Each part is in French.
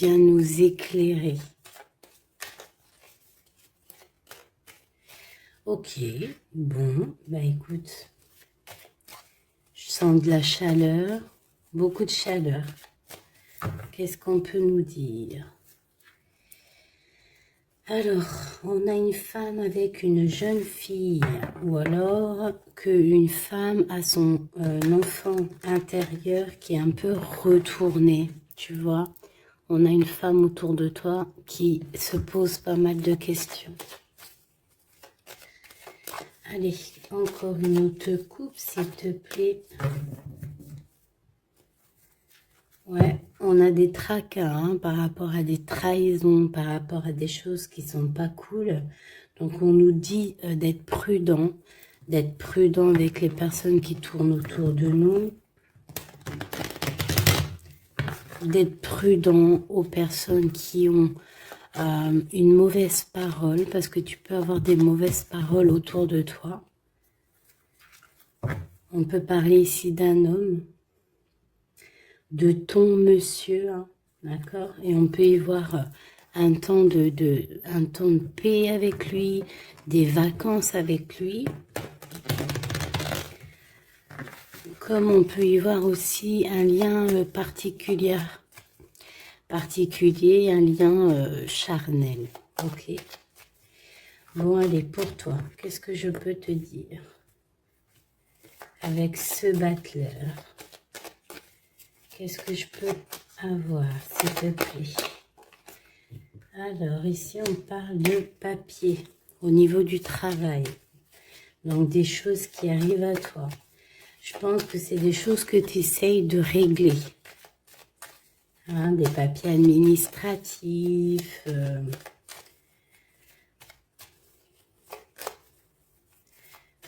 vient nous éclairer. Ok, bon, bah écoute, je sens de la chaleur, beaucoup de chaleur. Qu'est-ce qu'on peut nous dire? Alors, on a une femme avec une jeune fille, ou alors qu'une femme a son enfant intérieur qui est un peu retourné, tu vois. On a une femme autour de toi qui se pose pas mal de questions. Allez, encore une autre coupe, s'il te plaît. Ouais, on a des tracas hein, par rapport à des trahisons, par rapport à des choses qui sont pas cool. Donc on nous dit d'être prudent avec les personnes qui tournent autour de nous, d'être prudent aux personnes qui ont une mauvaise parole, parce que tu peux avoir des mauvaises paroles autour de toi. On peut parler ici d'un homme, de ton monsieur, hein, d'accord? Et on peut y voir un temps de paix avec lui, des vacances avec lui. Comme on peut y voir aussi un lien particulier, un lien charnel. Ok. Bon, allez, pour toi, qu'est-ce que je peux te dire avec ce battleur? Qu'est-ce que je peux avoir, s'il te plaît? Alors, ici, on parle de papier au niveau du travail. Donc, des choses qui arrivent à toi. Je pense que c'est des choses que tu essayes de régler. Hein, des papiers administratifs.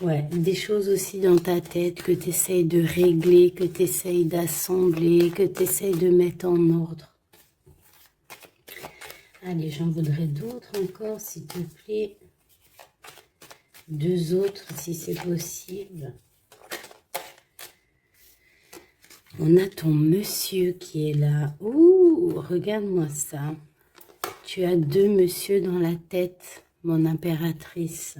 Ouais, des choses aussi dans ta tête que tu essayes de régler, que tu essayes d'assembler, que tu essayes de mettre en ordre. Allez, j'en voudrais d'autres encore, s'il te plaît. 2 autres, si c'est possible. On a ton monsieur qui est là. Ouh, regarde-moi ça. Tu as 2 monsieur dans la tête, mon impératrice.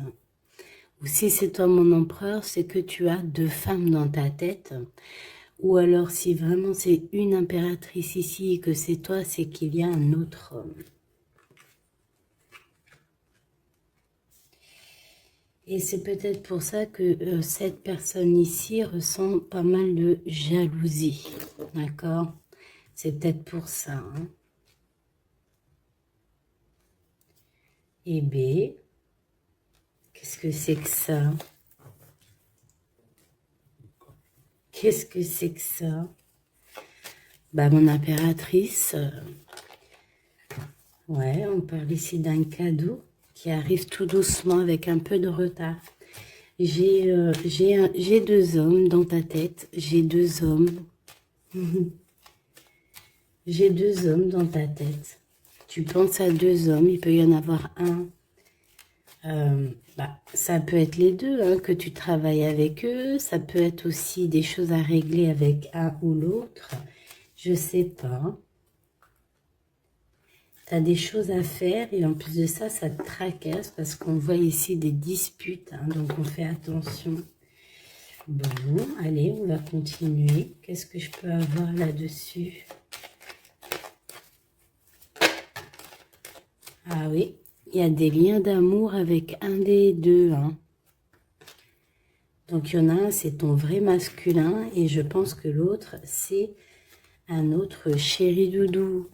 Ou si c'est toi mon empereur, c'est que tu as 2 femmes dans ta tête. Ou alors, si vraiment c'est une impératrice ici et que c'est toi, c'est qu'il y a un autre homme. Et c'est peut-être pour ça que cette personne ici ressent pas mal de jalousie. D'accord? C'est peut-être pour ça. Hein? Et B, qu'est-ce que c'est que ça? Qu'est-ce que c'est que ça? Bah, mon impératrice, ouais, on parle ici d'un cadeau qui arrive tout doucement avec un peu de retard. J'ai 2 hommes dans ta tête, j'ai 2 hommes. J'ai 2 hommes dans ta tête. Tu penses à 2 hommes, il peut y en avoir un. Ça peut être les deux, hein, que tu travailles avec eux. Ça peut être aussi des choses à régler avec un ou l'autre. Je sais pas. Tu as des choses à faire et en plus de ça, ça te tracasse parce qu'on voit ici des disputes. Hein, donc, on fait attention. Bon, allez, on va continuer. Qu'est-ce que je peux avoir là-dessus? Ah oui, il y a des liens d'amour avec un des 2. Hein. Donc, il y en a un, c'est ton vrai masculin. Et je pense que l'autre, c'est un autre chéri doudou.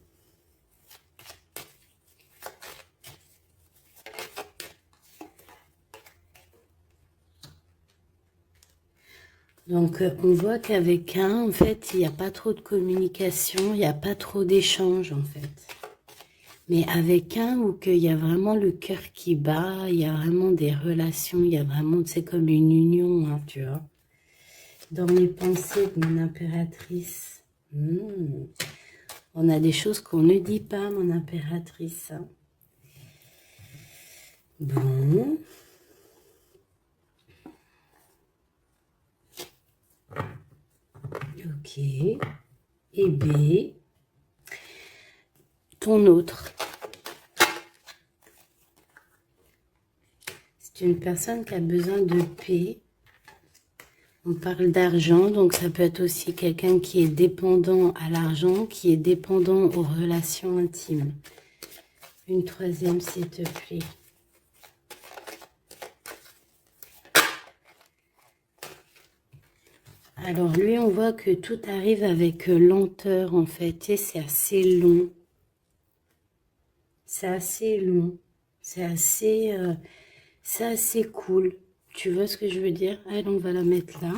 Donc, on voit qu'avec un, en fait, il n'y a pas trop de communication, il n'y a pas trop d'échange, en fait. Mais avec un, où qu'il y a vraiment le cœur qui bat, il y a vraiment des relations, il y a vraiment, c'est comme une union, hein, tu vois. Dans mes pensées de mon impératrice, on a des choses qu'on ne dit pas, mon impératrice. Hein. Bon. Ok. Et B. ton autre. C'est une personne qui a besoin de paix. On parle d'argent, donc ça peut être aussi quelqu'un qui est dépendant à l'argent, qui est dépendant aux relations intimes. Une troisième, s'il te plaît. Alors lui, on voit que tout arrive avec lenteur en fait, et c'est assez long. C'est assez long. C'est assez cool. Tu vois ce que je veux dire? Allez, on va la mettre là.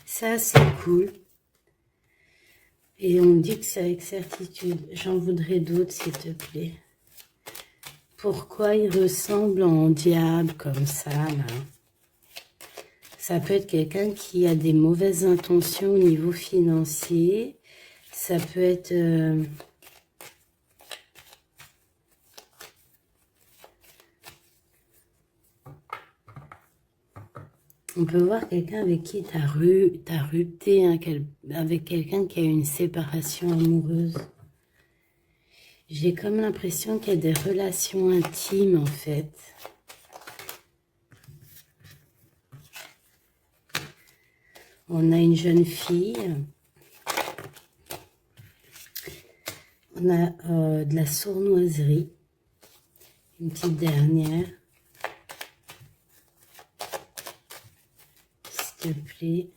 C'est assez cool. Et on me dit que c'est avec certitude. J'en voudrais d'autres, s'il te plaît. Pourquoi il ressemble en diable comme ça, là? Ça peut être quelqu'un qui a des mauvaises intentions au niveau financier. Ça peut être... on peut voir quelqu'un avec qui tu as rupté, hein, avec quelqu'un qui a une séparation amoureuse. J'ai comme l'impression qu'il y a des relations intimes, en fait. On a une jeune fille. On a de la sournoiserie. Une petite dernière. S'il te plaît.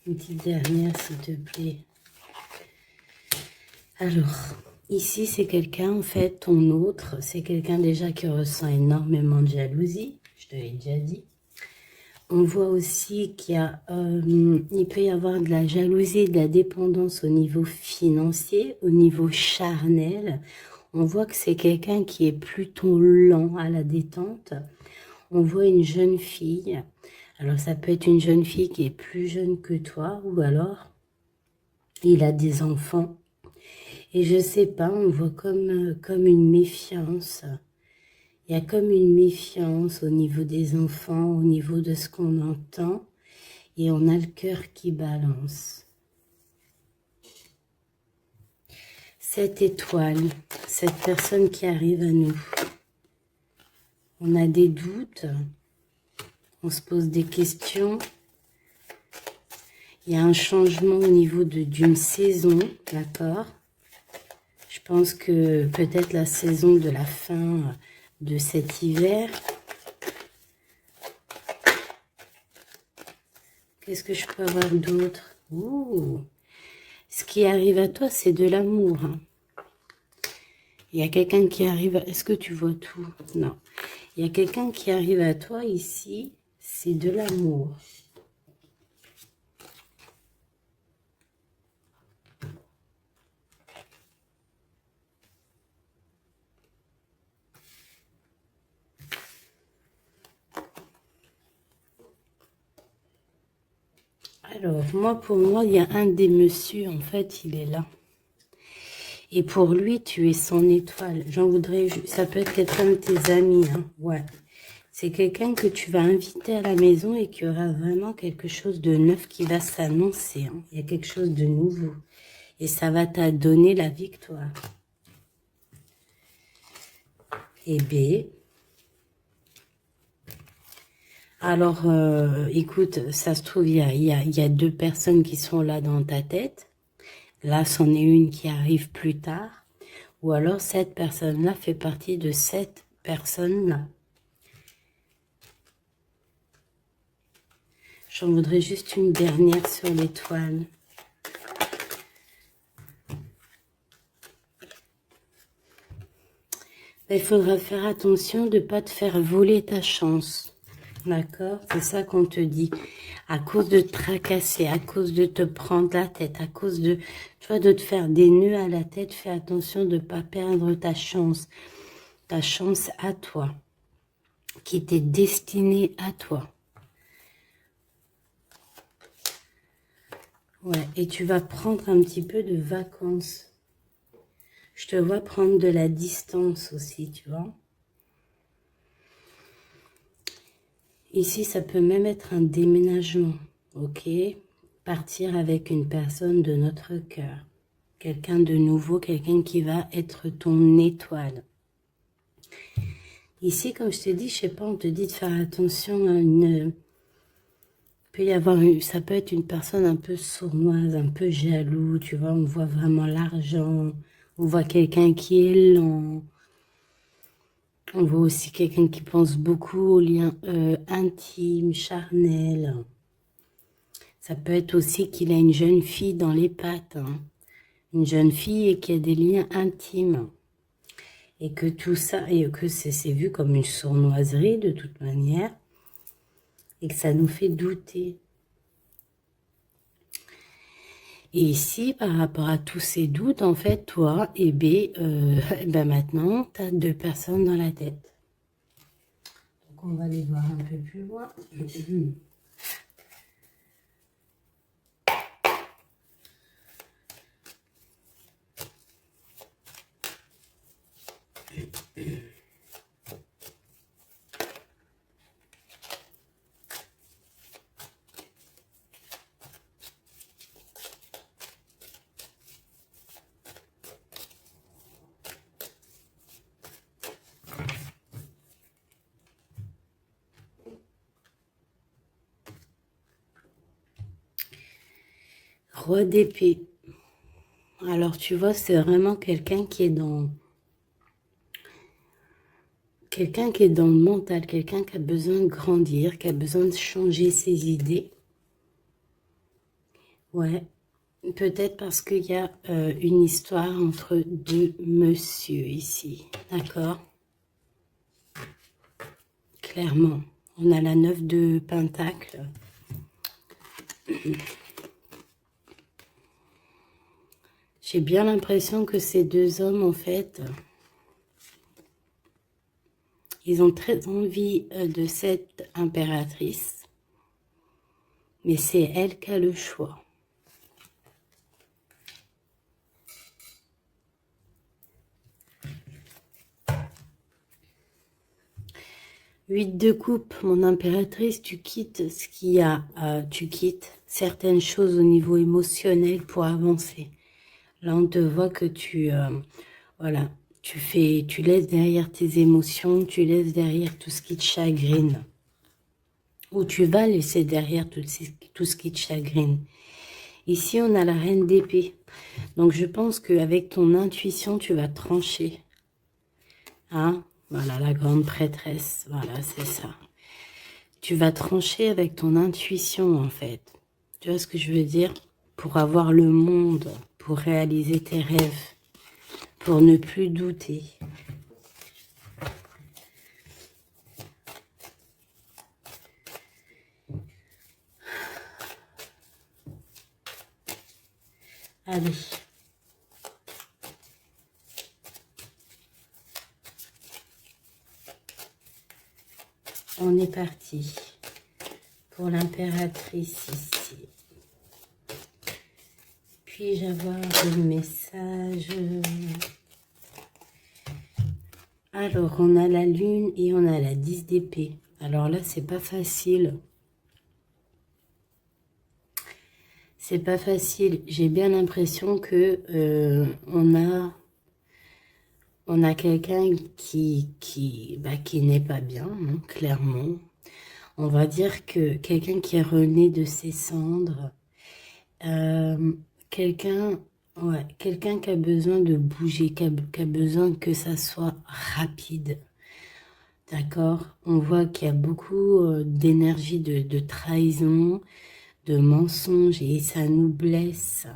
Une petite dernière, s'il te plaît. Alors, ici, c'est quelqu'un, en fait, ton autre, c'est quelqu'un déjà qui ressent énormément de jalousie. Je te l'ai déjà dit. On voit aussi qu'il y a, il peut y avoir de la jalousie, de la dépendance au niveau financier, au niveau charnel. On voit que c'est quelqu'un qui est plutôt lent à la détente. On voit une jeune fille. Alors, ça peut être une jeune fille qui est plus jeune que toi, ou alors, il a des enfants. Et je sais pas, on voit comme une méfiance. Il y a comme une méfiance au niveau des enfants, au niveau de ce qu'on entend. Et on a le cœur qui balance. Cette étoile, cette personne qui arrive à nous. On a des doutes. On se pose des questions. Il y a un changement au niveau d'une saison, d'accord? Je pense que peut-être la saison de la fin de cet hiver. Qu'est-ce que je peux avoir d'autre? Ouh. Ce qui arrive à toi, c'est de l'amour. Hein. Il y a quelqu'un qui arrive... Est-ce que tu vois tout? Non. Il y a quelqu'un qui arrive à toi ici, c'est de l'amour. Alors, pour moi, il y a un des messieurs, en fait, il est là. Et pour lui, tu es son étoile. J'en voudrais... Ça peut être quelqu'un de tes amis, hein. Ouais. C'est quelqu'un que tu vas inviter à la maison et qu'il y aura vraiment quelque chose de neuf qui va s'annoncer. Hein. Il y a quelque chose de nouveau. Et ça va te donner la victoire. Et B. Alors, écoute, ça se trouve, il y a deux personnes qui sont là dans ta tête. Là, c'en est une qui arrive plus tard. Ou alors, cette personne-là fait partie de cette personne-là. J'en voudrais juste une dernière sur l'étoile. Il faudra faire attention de ne pas te faire voler ta chance. D'accord? C'est ça qu'on te dit. À cause de te tracasser, à cause de te prendre la tête, à cause de, tu vois, de te faire des nœuds à la tête, fais attention de ne pas perdre ta chance à toi, qui t'est destinée à toi. Ouais, et tu vas prendre un petit peu de vacances. Je te vois prendre de la distance aussi, tu vois. Ici, ça peut même être un déménagement, ok? Partir avec une personne de notre cœur. Quelqu'un de nouveau, quelqu'un qui va être ton étoile. Ici, comme je te dis, je sais pas, on te dit de faire attention à une... peut y avoir ça peut être une personne un peu sournoise, un peu jaloux, tu vois, on voit vraiment l'argent, on voit quelqu'un qui est lent, on voit aussi quelqu'un qui pense beaucoup aux liens intimes, charnels. Ça peut être aussi qu'il a une jeune fille dans les pattes, hein. Une jeune fille et qui a des liens intimes. Et que tout ça, et que c'est vu comme une sournoiserie de toute manière, et que ça nous fait douter. Et ici, par rapport à tous ces doutes, en fait, toi, ben maintenant, tu as 2 personnes dans la tête. Donc, on va les voir un peu plus loin. Roi d'épée. Alors, tu vois, c'est vraiment quelqu'un qui est dans... Quelqu'un qui est dans le mental, quelqu'un qui a besoin de grandir, qui a besoin de changer ses idées. Ouais, peut-être parce qu'il y a une histoire entre 2 monsieur ici, d'accord? Clairement, on a la 9 de Pentacle. J'ai bien l'impression que ces 2 hommes, en fait, ils ont très envie de cette impératrice, mais c'est elle qui a le choix. Huit de coupe, mon impératrice, tu quittes ce qu'il y a, tu quittes certaines choses au niveau émotionnel pour avancer. Là, on te voit que voilà, tu laisses derrière tes émotions, tu laisses derrière tout ce qui te chagrine. Ou tu vas laisser derrière tout ce qui te chagrine. Ici, on a la reine d'épée. Donc, je pense qu'avec ton intuition, tu vas trancher. Hein? Voilà, la grande prêtresse. Voilà, c'est ça. Tu vas trancher avec ton intuition, en fait. Tu vois ce que je veux dire? Pour avoir le monde, pour réaliser tes rêves, pour ne plus douter. Allez. On est parti pour l'impératrice ici. Puis-je avoir le message? Alors, on a la lune et on a la 10 d'épée. Alors là, c'est pas facile. C'est pas facile. J'ai bien l'impression que on a quelqu'un qui n'est pas bien, hein, clairement. On va dire que quelqu'un qui est rené de ses cendres. Quelqu'un quelqu'un qui a besoin de bouger, qui a besoin que ça soit rapide. D'accord? On voit qu'il y a beaucoup d'énergie de trahison, de mensonges et ça nous blesse.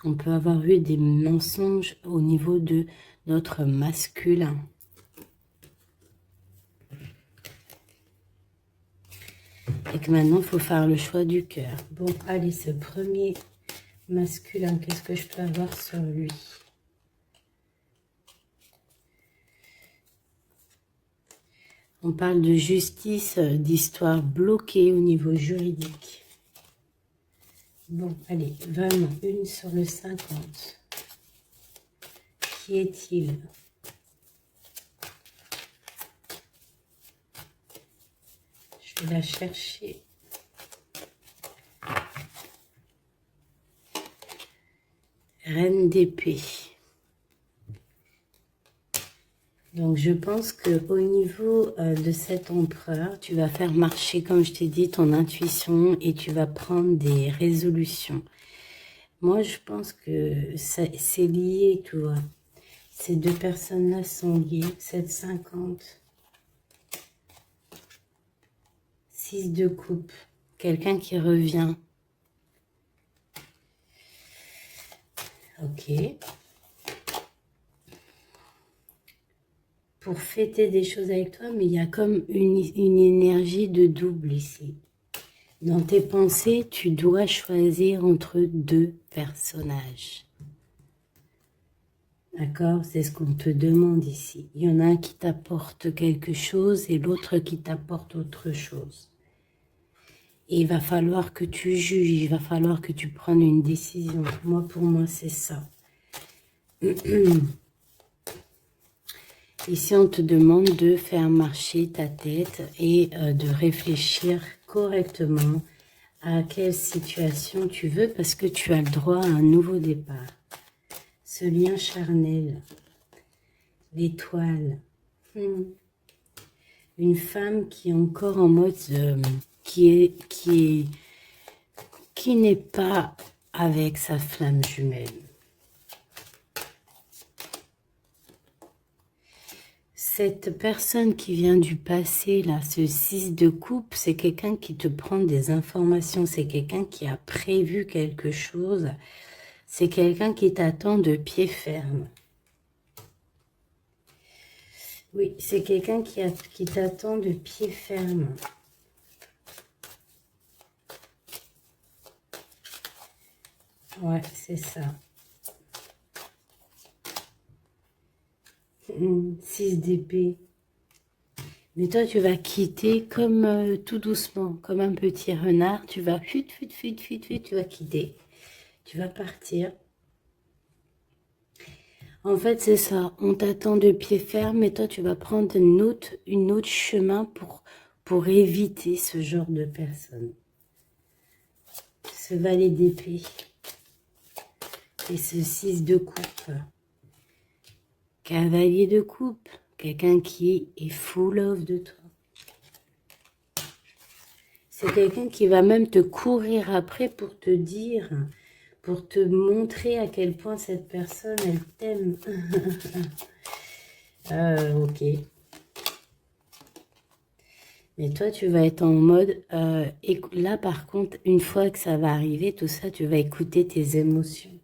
On peut avoir eu des mensonges au niveau de notre masculin. Et que maintenant, il faut faire le choix du cœur. Bon, allez, ce premier masculin, qu'est-ce que je peux avoir sur lui? On parle de justice, d'histoire bloquée au niveau juridique. Bon, allez, vraiment, une sur le 50. Qui est-il? Je Je vais la chercher. Reine d'épée. Donc, je pense qu'au niveau de cet empereur, tu vas faire marcher, comme je t'ai dit, ton intuition et tu vas prendre des résolutions. Moi, je pense que c'est lié, tu vois. Ces deux personnes-là sont liées. 7,50. 6 de coupe. Quelqu'un qui revient. Ok. Pour fêter des choses avec toi, mais il y a comme une énergie de double ici. Dans tes pensées, tu dois choisir entre deux personnages. D'accord? C'est ce qu'on te demande ici. Il y en a un qui t'apporte quelque chose et l'autre qui t'apporte autre chose. Et il va falloir que tu juges, il va falloir que tu prennes une décision. Pour moi, c'est ça. Ici, on te demande de faire marcher ta tête et de réfléchir correctement à quelle situation tu veux parce que tu as le droit à un nouveau départ. Ce lien charnel, l'étoile, une femme qui est encore en mode, qui n'est pas avec sa flamme jumelle. Cette personne qui vient du passé, là, ce 6 de coupe, c'est quelqu'un qui te prend des informations, c'est quelqu'un qui a prévu quelque chose, c'est quelqu'un qui t'attend de pied ferme. Oui, c'est quelqu'un qui t'attend de pied ferme. Ouais, c'est ça. 6 d'épée. Mais toi, tu vas quitter comme tout doucement, comme un petit renard. Tu vas tu vas quitter. Tu vas partir. En fait, c'est ça. On t'attend de pied ferme, mais toi, tu vas prendre une autre chemin pour éviter ce genre de personne. Ce valet d'épée. Et ce 6 de coupe. Cavalier de coupe. Quelqu'un qui est full of de toi. C'est quelqu'un qui va même te courir après pour te dire, pour te montrer à quel point cette personne, elle t'aime. Ok. Mais toi, tu vas être en mode... et là, par contre, une fois que ça va arriver, tout ça, tu vas écouter tes émotions.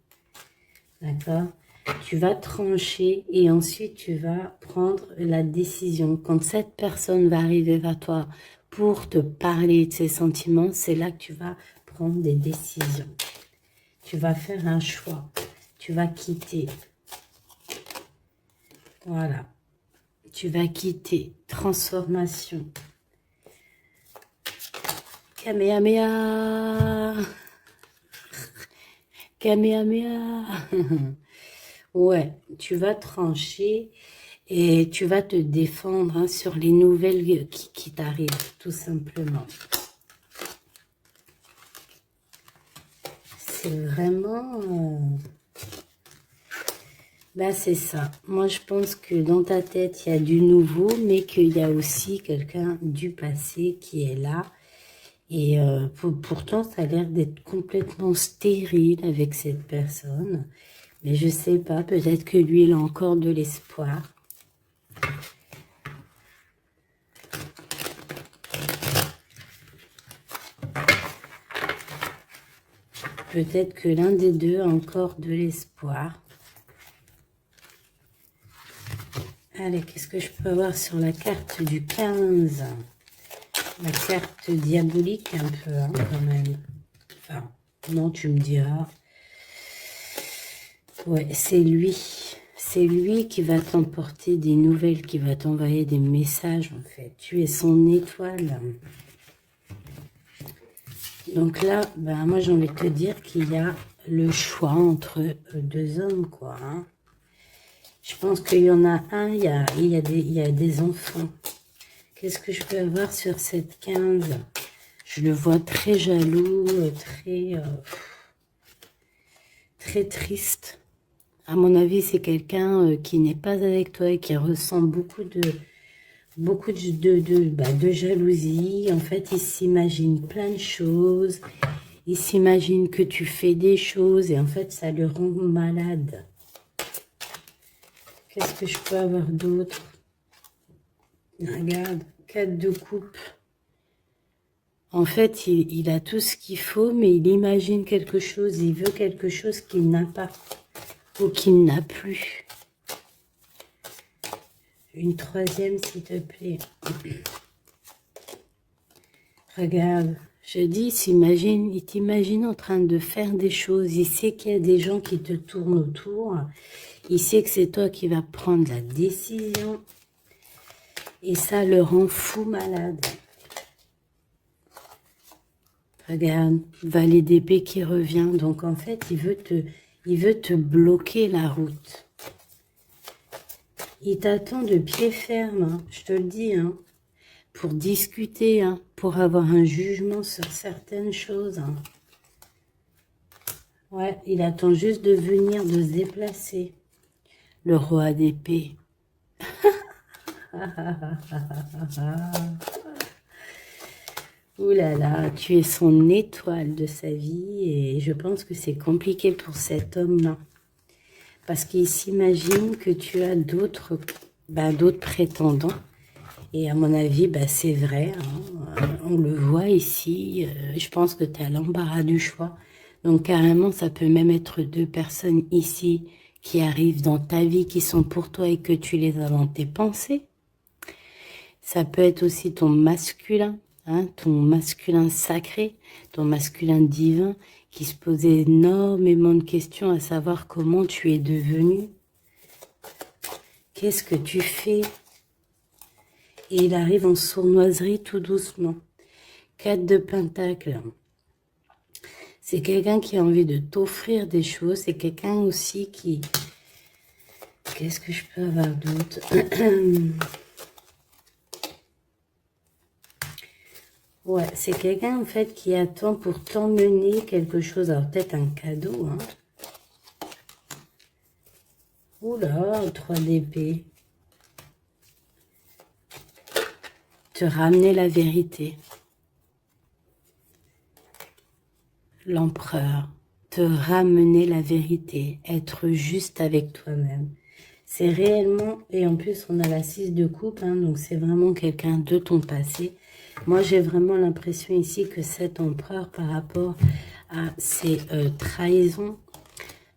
D'accord? Tu vas trancher et ensuite, tu vas prendre la décision. Quand cette personne va arriver vers toi pour te parler de ses sentiments, c'est là que tu vas prendre des décisions. Tu vas faire un choix. Tu vas quitter. Voilà. Tu vas quitter. Transformation. Kamehameha. Kamehameha. Ouais, tu vas trancher et tu vas te défendre sur les nouvelles qui t'arrivent, tout simplement. C'est vraiment... c'est ça. Moi, je pense que dans ta tête, il y a du nouveau, mais qu'il y a aussi quelqu'un du passé qui est là. Et pourtant, ça a l'air d'être complètement stérile avec cette personne. Mais je sais pas, peut-être que lui, il a encore de l'espoir. Peut-être que l'un des deux a encore de l'espoir. Allez, qu'est-ce que je peux avoir sur la carte du 15? La carte diabolique un peu, hein, quand même. Enfin, non, tu me diras. Ouais, c'est lui. C'est lui qui va t'emporter des nouvelles, qui va t'envoyer des messages, en fait. Tu es son étoile. Donc là, moi, j'ai envie de te dire qu'il y a le choix entre deux hommes, quoi. Hein. Je pense qu'il y en a un, il y a des enfants. Qu'est-ce que je peux avoir sur cette 15? Je le vois très jaloux, très triste. À mon avis, c'est quelqu'un qui n'est pas avec toi et qui ressent beaucoup de jalousie. En fait, il s'imagine plein de choses. Il s'imagine que tu fais des choses et en fait, ça le rend malade. Qu'est-ce que je peux avoir d'autre? Regarde, 4 de coupe. En fait, il a tout ce qu'il faut, mais il imagine quelque chose. Il veut quelque chose qu'il n'a pas ou qu'il n'a plus. Une troisième, s'il te plaît. Regarde, je dis, il t'imagine en train de faire des choses. Il sait qu'il y a des gens qui te tournent autour. Il sait que c'est toi qui vas prendre la décision. Et ça le rend fou malade. Regarde, valet d'épée qui revient. Donc en fait, il veut te bloquer la route. Il t'attend de pied ferme, hein, je te le dis, hein, pour discuter, hein, pour avoir un jugement sur certaines choses. Hein. Ouais, il attend juste de venir, de se déplacer. Le roi d'épée. Ouh là là, tu es son étoile de sa vie et je pense que c'est compliqué pour cet homme-là. Parce qu'il s'imagine que tu as d'autres prétendants. Et à mon avis, c'est vrai. Hein, on le voit ici. Je pense que tu as l'embarras du choix. Donc carrément, ça peut même être 2 personnes ici qui arrivent dans ta vie, qui sont pour toi et que tu les as dans tes pensées. Ça peut être aussi ton masculin. Hein, ton masculin sacré, ton masculin divin, qui se posait énormément de questions à savoir comment tu es devenu. Qu'est-ce que tu fais? Et il arrive en sournoiserie tout doucement. 4 de pentacles. C'est quelqu'un qui a envie de t'offrir des choses. C'est quelqu'un aussi qui... Qu'est-ce que je peux avoir d'autre? Ouais, c'est quelqu'un en fait qui attend pour t'emmener quelque chose. Alors peut-être un cadeau. Hein. Oula, 3 d'épée. Te ramener la vérité. L'empereur. Te ramener la vérité. Être juste avec toi-même. C'est réellement, et en plus on a la 6 de coupe, hein, donc c'est vraiment quelqu'un de ton passé. Moi j'ai vraiment l'impression ici que cet empereur par rapport à ses trahisons,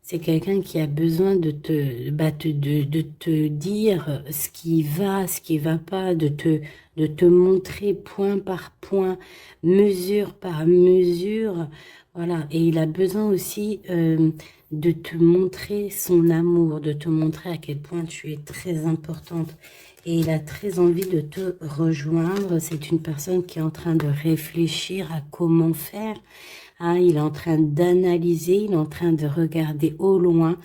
c'est quelqu'un qui a besoin de te dire ce qui va pas, de te montrer point par point, mesure par mesure. Voilà, et il a besoin aussi de te montrer son amour, de te montrer à quel point tu es très importante. Et il a très envie de te rejoindre. C'est une personne qui est en train de réfléchir à comment faire. Hein, il est en train d'analyser, il est en train de regarder au loin.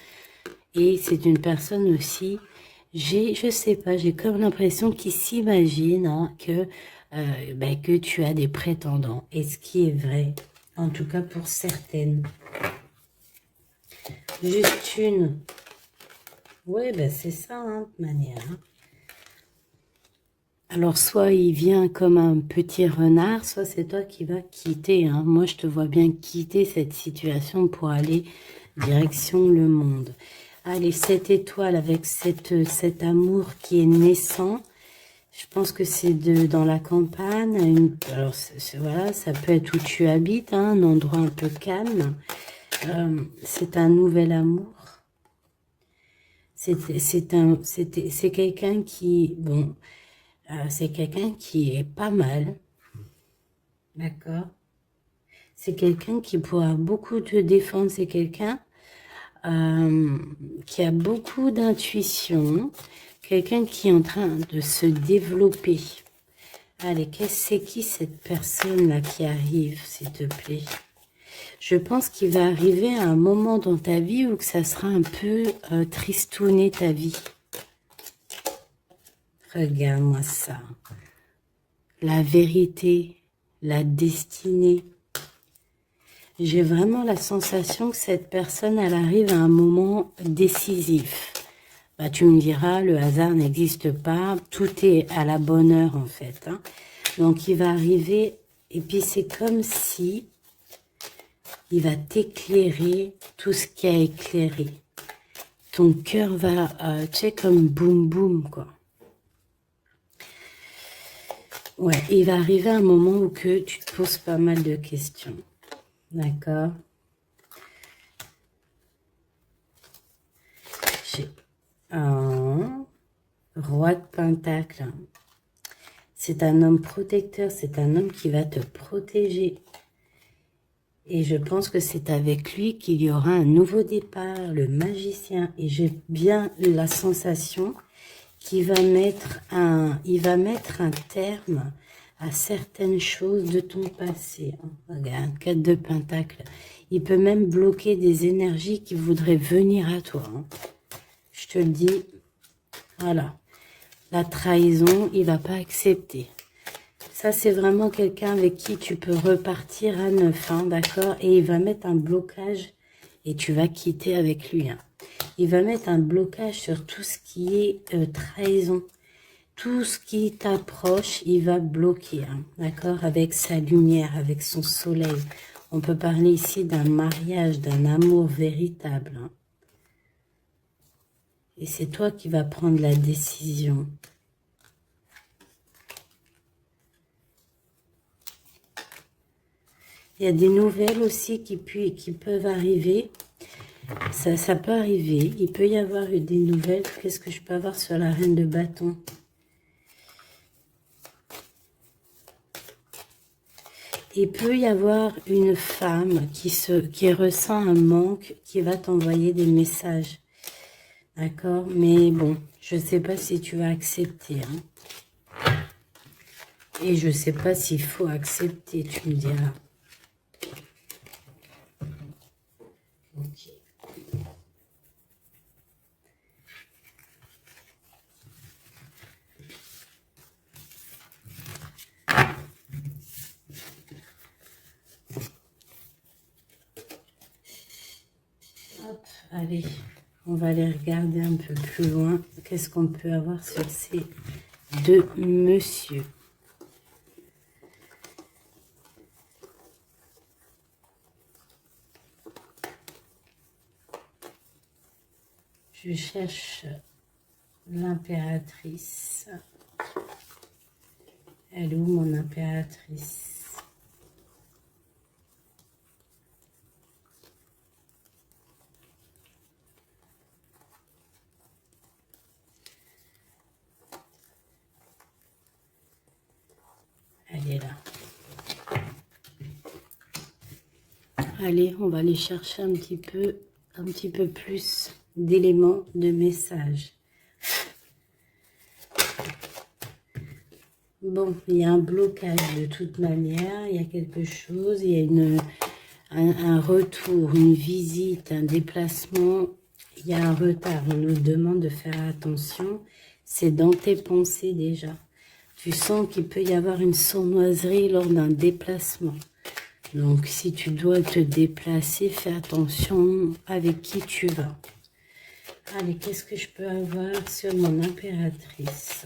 Et c'est une personne aussi, je sais pas, j'ai comme l'impression qu'il s'imagine hein, que tu as des prétendants. Et ce qui est vrai, en tout cas pour certaines. Juste une. Ouais, c'est ça, hein, de toute manière. Hein. Alors, soit il vient comme un petit renard, soit c'est toi qui vas quitter. Hein. Moi, je te vois bien quitter cette situation pour aller direction le monde. Allez, 7 étoiles avec cet amour qui est naissant. Je pense que c'est dans la campagne. Alors, voilà, ça peut être où tu habites, hein, un endroit un peu calme. C'est un nouvel amour. C'est quelqu'un qui... Bon... c'est quelqu'un qui est pas mal, d'accord? C'est quelqu'un qui pourra beaucoup te défendre, c'est quelqu'un qui a beaucoup d'intuition, quelqu'un qui est en train de se développer. Allez, c'est qui cette personne-là qui arrive, s'il te plaît? Je pense qu'il va arriver à un moment dans ta vie où que ça sera un peu tristouné ta vie. Regarde-moi ça. la vérité, la destinée. J'ai vraiment la sensation que cette personne, elle arrive à un moment décisif. Bah, tu me diras, le hasard n'existe pas, tout est à la bonne heure en fait. Hein. Donc il va arriver, et puis c'est comme si il va t'éclairer tout ce qui a éclairé. Ton cœur va, tu sais, comme boum boum quoi. Ouais, il va arriver un moment où que tu te poses pas mal de questions. D'accord? J'ai un roi de pentacle. C'est un homme protecteur, c'est un homme qui va te protéger. Et je pense que c'est avec lui qu'il y aura un nouveau départ, le magicien. Et j'ai bien la sensation qu'il va mettre un terme à certaines choses de ton passé. Regarde, 4 de pentacle. Il peut même bloquer des énergies qui voudraient venir à toi. Je te le dis, voilà. La trahison, il va pas accepter. Ça, c'est vraiment quelqu'un avec qui tu peux repartir à neuf, hein, d'accord? Et il va mettre un blocage et tu vas quitter avec lui. Hein. Il va mettre un blocage sur tout ce qui est trahison. Tout ce qui t'approche, il va bloquer, hein, d'accord? Avec sa lumière, avec son soleil. On peut parler ici d'un mariage, d'un amour véritable. Hein. Et c'est toi qui vas prendre la décision. Il y a des nouvelles aussi qui peuvent arriver. Ça peut arriver. Il peut y avoir des nouvelles. Qu'est-ce que je peux avoir sur la reine de bâton? Il peut y avoir une femme qui ressent un manque, qui va t'envoyer des messages. D'accord? Mais bon, je ne sais pas si tu vas accepter. Hein. Et je ne sais pas s'il faut accepter, tu me diras. Ok. Hop, allez, on va aller regarder un peu plus loin. Qu'est-ce qu'on peut avoir sur ces deux messieurs? Je cherche l'impératrice. Elle est où mon impératrice? Elle est là. Allez, on va aller chercher un petit peu plus d'éléments de messages. Bon, il y a un blocage de toute manière, il y a quelque chose, il y a un retour, une visite, un déplacement, il y a un retard. On nous demande de faire attention, c'est dans tes pensées déjà. Tu sens qu'il peut y avoir une sournoiserie lors d'un déplacement. Donc, si tu dois te déplacer, fais attention avec qui tu vas. Allez, qu'est-ce que je peux avoir sur mon impératrice?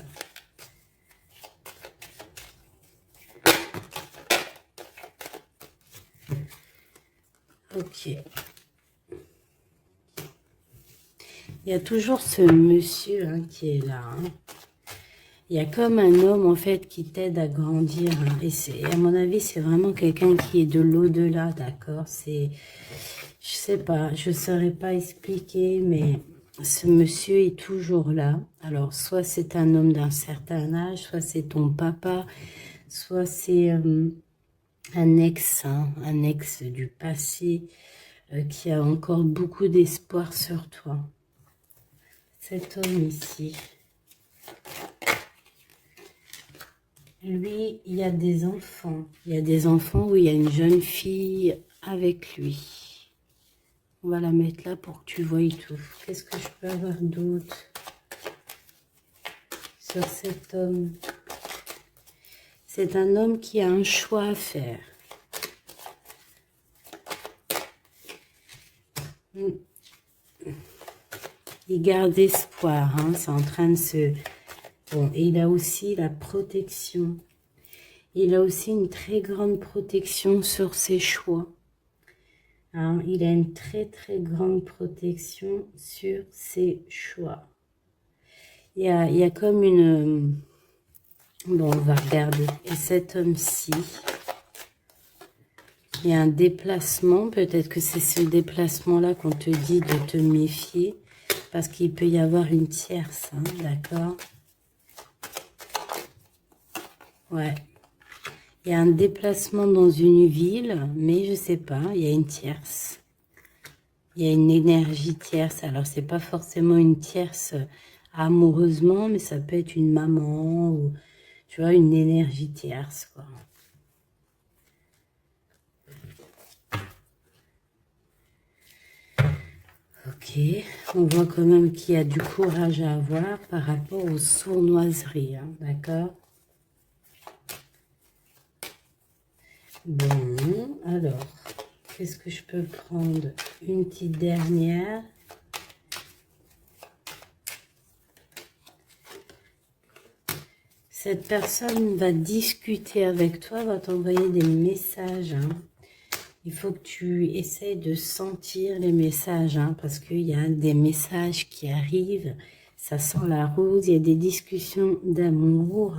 Ok. Il y a toujours ce monsieur hein, qui est là. Hein. Il y a comme un homme, en fait, qui t'aide à grandir. Hein, et à mon avis, c'est vraiment quelqu'un qui est de l'au-delà, d'accord? Je sais pas, je saurais pas expliquer, mais ce monsieur est toujours là. Alors, soit c'est un homme d'un certain âge, soit c'est ton papa, soit c'est un ex, hein, un ex du passé qui a encore beaucoup d'espoir sur toi. Cet homme ici. Lui, il y a des enfants. Il y a des enfants où il y a une jeune fille avec lui. On va la mettre là pour que tu voies tout. Qu'est-ce que je peux avoir d'autre sur cet homme? C'est un homme qui a un choix à faire. Il garde espoir, hein, c'est en train de se... Bon, et il a aussi la protection. Il a aussi une très grande protection sur ses choix. Hein, il a une très très grande protection sur ses choix. Il y a comme une... Bon, on va regarder. Et cet homme-ci, il y a un déplacement. Peut-être que c'est ce déplacement-là qu'on te dit de te méfier. Parce qu'il peut y avoir une tierce, hein, d'accord? Ouais. Il y a un déplacement dans une ville, mais je sais pas, il y a une tierce. Il y a une énergie tierce. Alors, c'est pas forcément une tierce amoureusement, mais ça peut être une maman ou, tu vois, une énergie tierce, quoi. Ok, on voit quand même qu'il y a du courage à avoir par rapport aux sournoiseries, hein, d'accord? Bon, alors, qu'est-ce que je peux prendre? Une petite dernière. Cette personne va discuter avec toi, va t'envoyer des messages, hein. Il faut que tu essayes de sentir les messages, hein, parce qu'il y a des messages qui arrivent, ça sent la rose, il y a des discussions d'amour,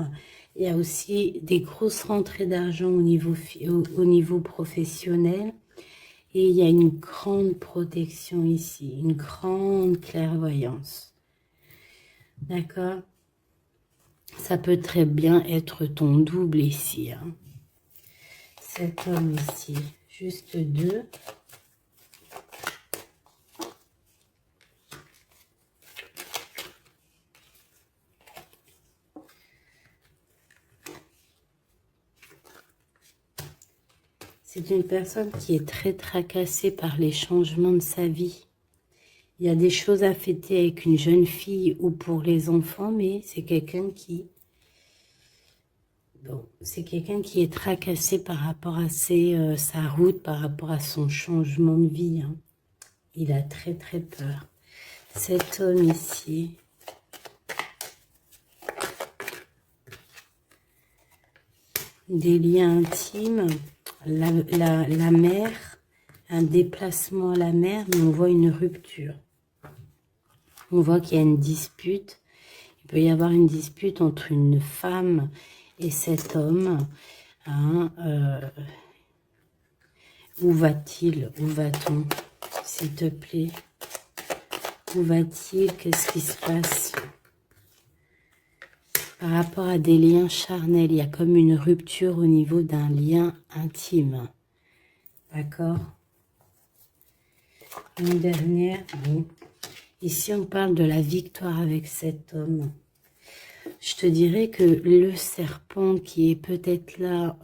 il y a aussi des grosses rentrées d'argent au niveau professionnel, et il y a une grande protection ici, une grande clairvoyance. D'accord? Ça peut très bien être ton double ici, hein. Cet homme ici. Juste deux. C'est une personne qui est très tracassée par les changements de sa vie. Il y a des choses à fêter avec une jeune fille ou pour les enfants, mais c'est quelqu'un qui... Bon, c'est quelqu'un qui est tracassé par rapport à sa route, par rapport à son changement de vie, hein. Il a très très peur. Cet homme ici, des liens intimes, la mer, un déplacement à la mer, mais on voit une rupture. On voit qu'il y a une dispute. Il peut y avoir une dispute entre une femme et cet homme, hein, où va-t-il? Où va-t-on? S'il te plaît. Où va-t-il? Qu'est-ce qui se passe? Par rapport à des liens charnels, il y a comme une rupture au niveau d'un lien intime. D'accord? Une dernière. Bon. Ici, on parle de la victoire avec cet homme. Je te dirais que le serpent qui est peut-être là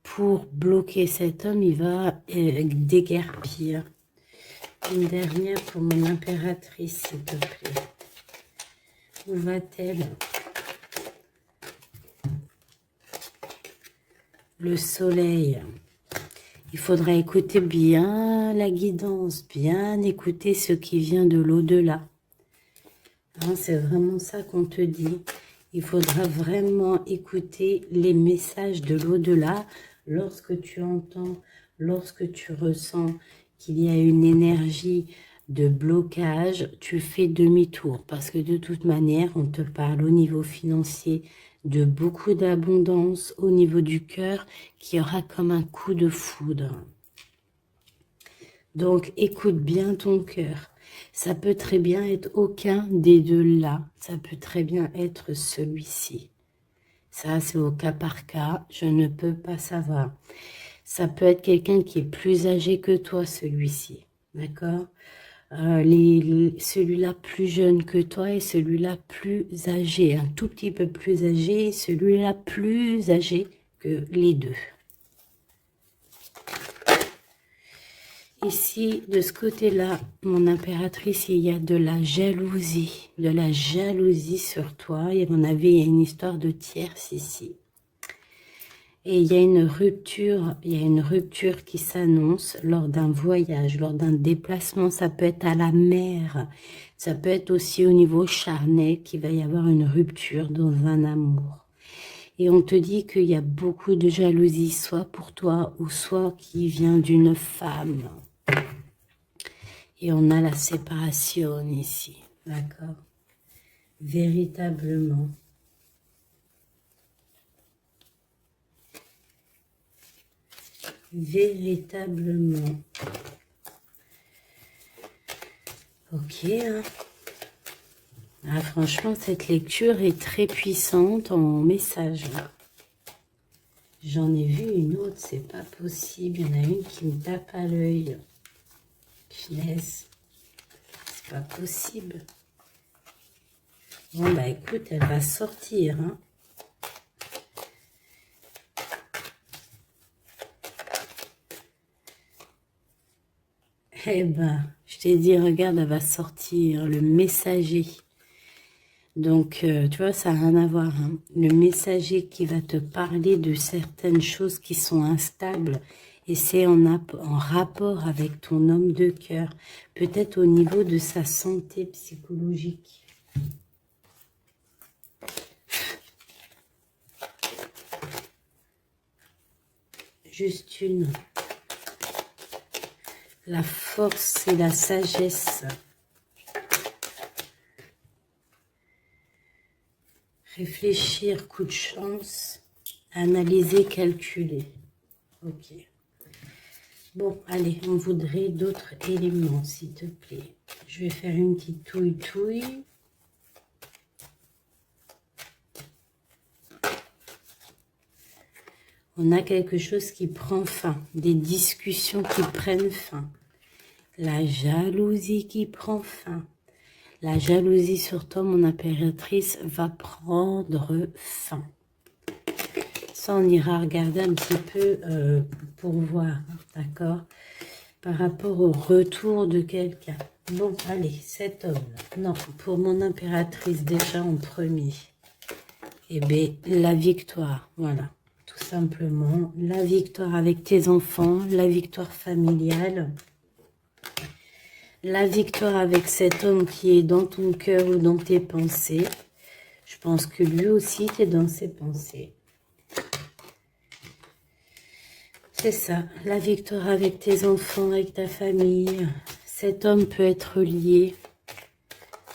pour bloquer cet homme, il va déguerpir. Une dernière pour mon impératrice, s'il te plaît. Où va-t-elle? Le soleil. Il faudra écouter bien la guidance, bien écouter ce qui vient de l'au-delà. Hein, c'est vraiment ça qu'on te dit. Il faudra vraiment écouter les messages de l'au-delà lorsque tu entends, lorsque tu ressens qu'il y a une énergie de blocage, tu fais demi-tour. Parce que de toute manière, on te parle au niveau financier de beaucoup d'abondance, au niveau du cœur, qui aura comme un coup de foudre. Donc, écoute bien ton cœur. Ça peut très bien être aucun des deux là. Ça peut très bien être celui-ci. Ça, c'est au cas par cas. Je ne peux pas savoir. Ça peut être quelqu'un qui est plus âgé que toi, celui-ci. D'accord? Celui-là plus jeune que toi et celui-là plus âgé. Un tout petit peu plus âgé et celui-là plus âgé que les deux. Ici, de ce côté-là, mon impératrice, il y a de la jalousie sur toi. Et à mon avis, il y a une histoire de tierce ici. Et il y a une rupture qui s'annonce lors d'un voyage, lors d'un déplacement. Ça peut être à la mer, ça peut être aussi au niveau charnel qu'il va y avoir une rupture dans un amour. Et on te dit qu'il y a beaucoup de jalousie, soit pour toi ou soit qui vient d'une femme. Et on a la séparation ici, d'accord? Véritablement. Véritablement. Ok. Hein. Ah, franchement, cette lecture est très puissante en message. J'en ai vu une autre, c'est pas possible. Il y en a une qui me tape à l'œil. Finesse. C'est pas possible. Bon, bah écoute, elle va sortir. Hein. Eh ben, je t'ai dit, regarde, elle va sortir, le messager. Donc, tu vois, ça n'a rien à voir. Hein. Le messager qui va te parler de certaines choses qui sont instables. Et c'est en rapport avec ton homme de cœur. Peut-être au niveau de sa santé psychologique. Juste une. La force et la sagesse. Réfléchir, coup de chance. Analyser, calculer. Ok. Bon, allez, on voudrait d'autres éléments, s'il te plaît. Je vais faire une petite touille-touille. On a quelque chose qui prend fin, des discussions qui prennent fin. La jalousie qui prend fin. La jalousie sur toi, mon impératrice, va prendre fin. Ça, on ira regarder un petit peu pour voir, d'accord? Par rapport au retour de quelqu'un. Bon, allez, cet homme. Non, pour mon impératrice, déjà en premier. Eh bien, la victoire, voilà. Tout simplement, la victoire avec tes enfants, la victoire familiale, la victoire avec cet homme qui est dans ton cœur ou dans tes pensées. Je pense que lui aussi, tu es dans ses pensées. C'est ça, la victoire avec tes enfants, avec ta famille. Cet homme peut être lié.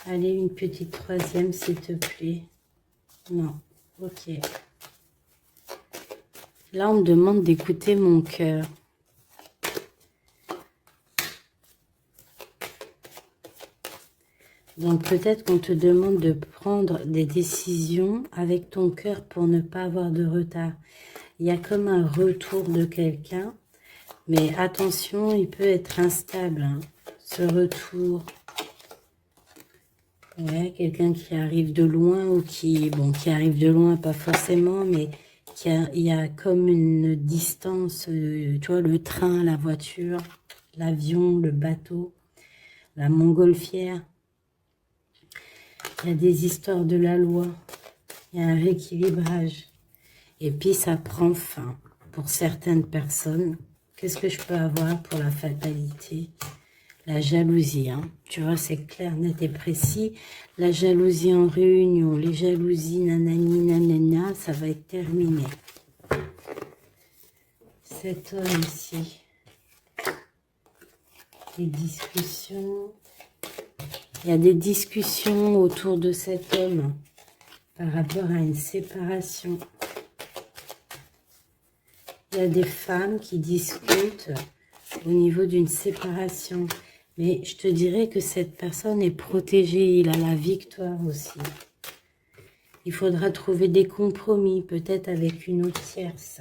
Allez, une petite troisième, s'il te plaît. Non, ok. Là, on me demande d'écouter mon cœur. Donc, peut-être qu'on te demande de prendre des décisions avec ton cœur pour ne pas avoir de retard. Il y a comme un retour de quelqu'un. Mais attention, il peut être instable, hein, ce retour. Ouais, quelqu'un qui arrive de loin ou qui arrive de loin, pas forcément, mais il y a comme une distance, tu vois, le train, la voiture, l'avion, le bateau, la montgolfière. Il y a des histoires de la loi, il y a un rééquilibrage. Et puis ça prend fin pour certaines personnes. Qu'est-ce que je peux avoir pour la fatalité? La jalousie, hein. Tu vois, c'est clair, net et précis. La jalousie en réunion, les jalousies, nanani, nanana, ça va être terminé. Cet homme ici, les discussions. Il y a des discussions autour de cet homme par rapport à une séparation. Il y a des femmes qui discutent au niveau d'une séparation. Mais je te dirais que cette personne est protégée. Il a la victoire aussi. Il faudra trouver des compromis, peut-être avec une autre tierce.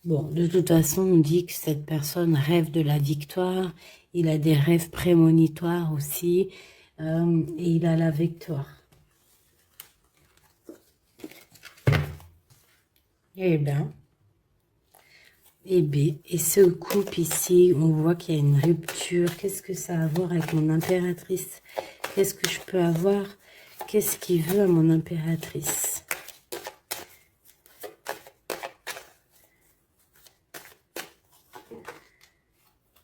Bon, de toute façon, on dit que cette personne rêve de la victoire. Il a des rêves prémonitoires aussi. Et il a la victoire. Eh bien, et ce couple ici, on voit qu'il y a une rupture. Qu'est-ce que ça a à voir avec mon impératrice? Qu'est-ce que je peux avoir Qu'est-ce qu'il veut à mon impératrice?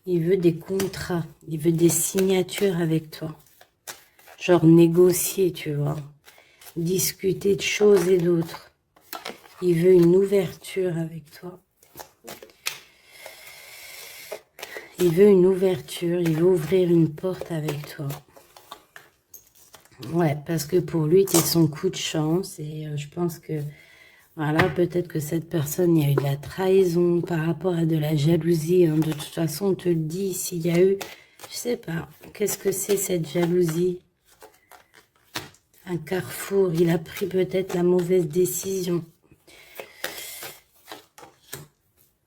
Il veut des contrats, il veut des signatures avec toi. Genre négocier, tu vois. Discuter de choses et d'autres. Il veut une ouverture avec toi. Il veut une ouverture, il veut ouvrir une porte avec toi. Ouais, parce que pour lui, tu es son coup de chance. Et je pense que, voilà, peut-être que cette personne, il y a eu de la trahison par rapport à de la jalousie. Hein. De toute façon, on te le dit, s'il y a eu, je sais pas, qu'est-ce que c'est cette jalousie? Un carrefour, il a pris peut-être la mauvaise décision.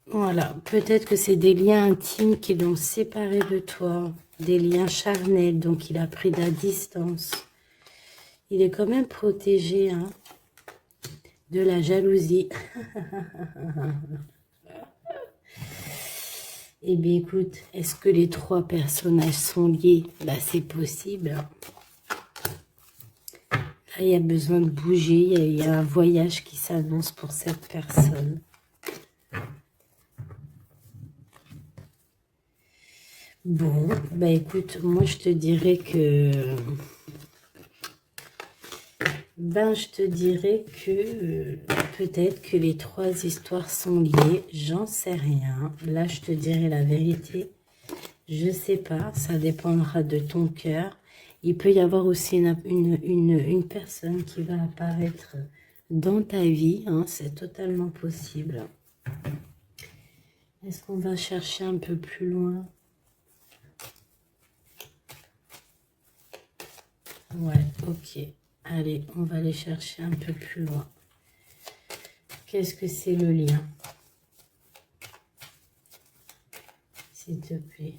Voilà, peut-être que c'est des liens intimes qui l'ont séparé de toi, des liens charnels, donc il a pris de la distance. Il est quand même protégé hein, de la jalousie. Eh bien écoute, est-ce que les trois personnages sont liés? Bah c'est possible. Là, il y a besoin de bouger, il y a un voyage qui s'annonce pour cette personne. Bon, bah écoute, moi je te dirais que... je te dirais que peut-être que les trois histoires sont liées, j'en sais rien. Là, je te dirais la vérité. Je sais pas, ça dépendra de ton cœur. Il peut y avoir aussi une personne qui va apparaître dans ta vie, hein, c'est totalement possible. Est-ce qu'on va chercher un peu plus loin? Ouais, ok. Allez, on va aller chercher un peu plus loin. Qu'est-ce que c'est le lien? S'il te plaît.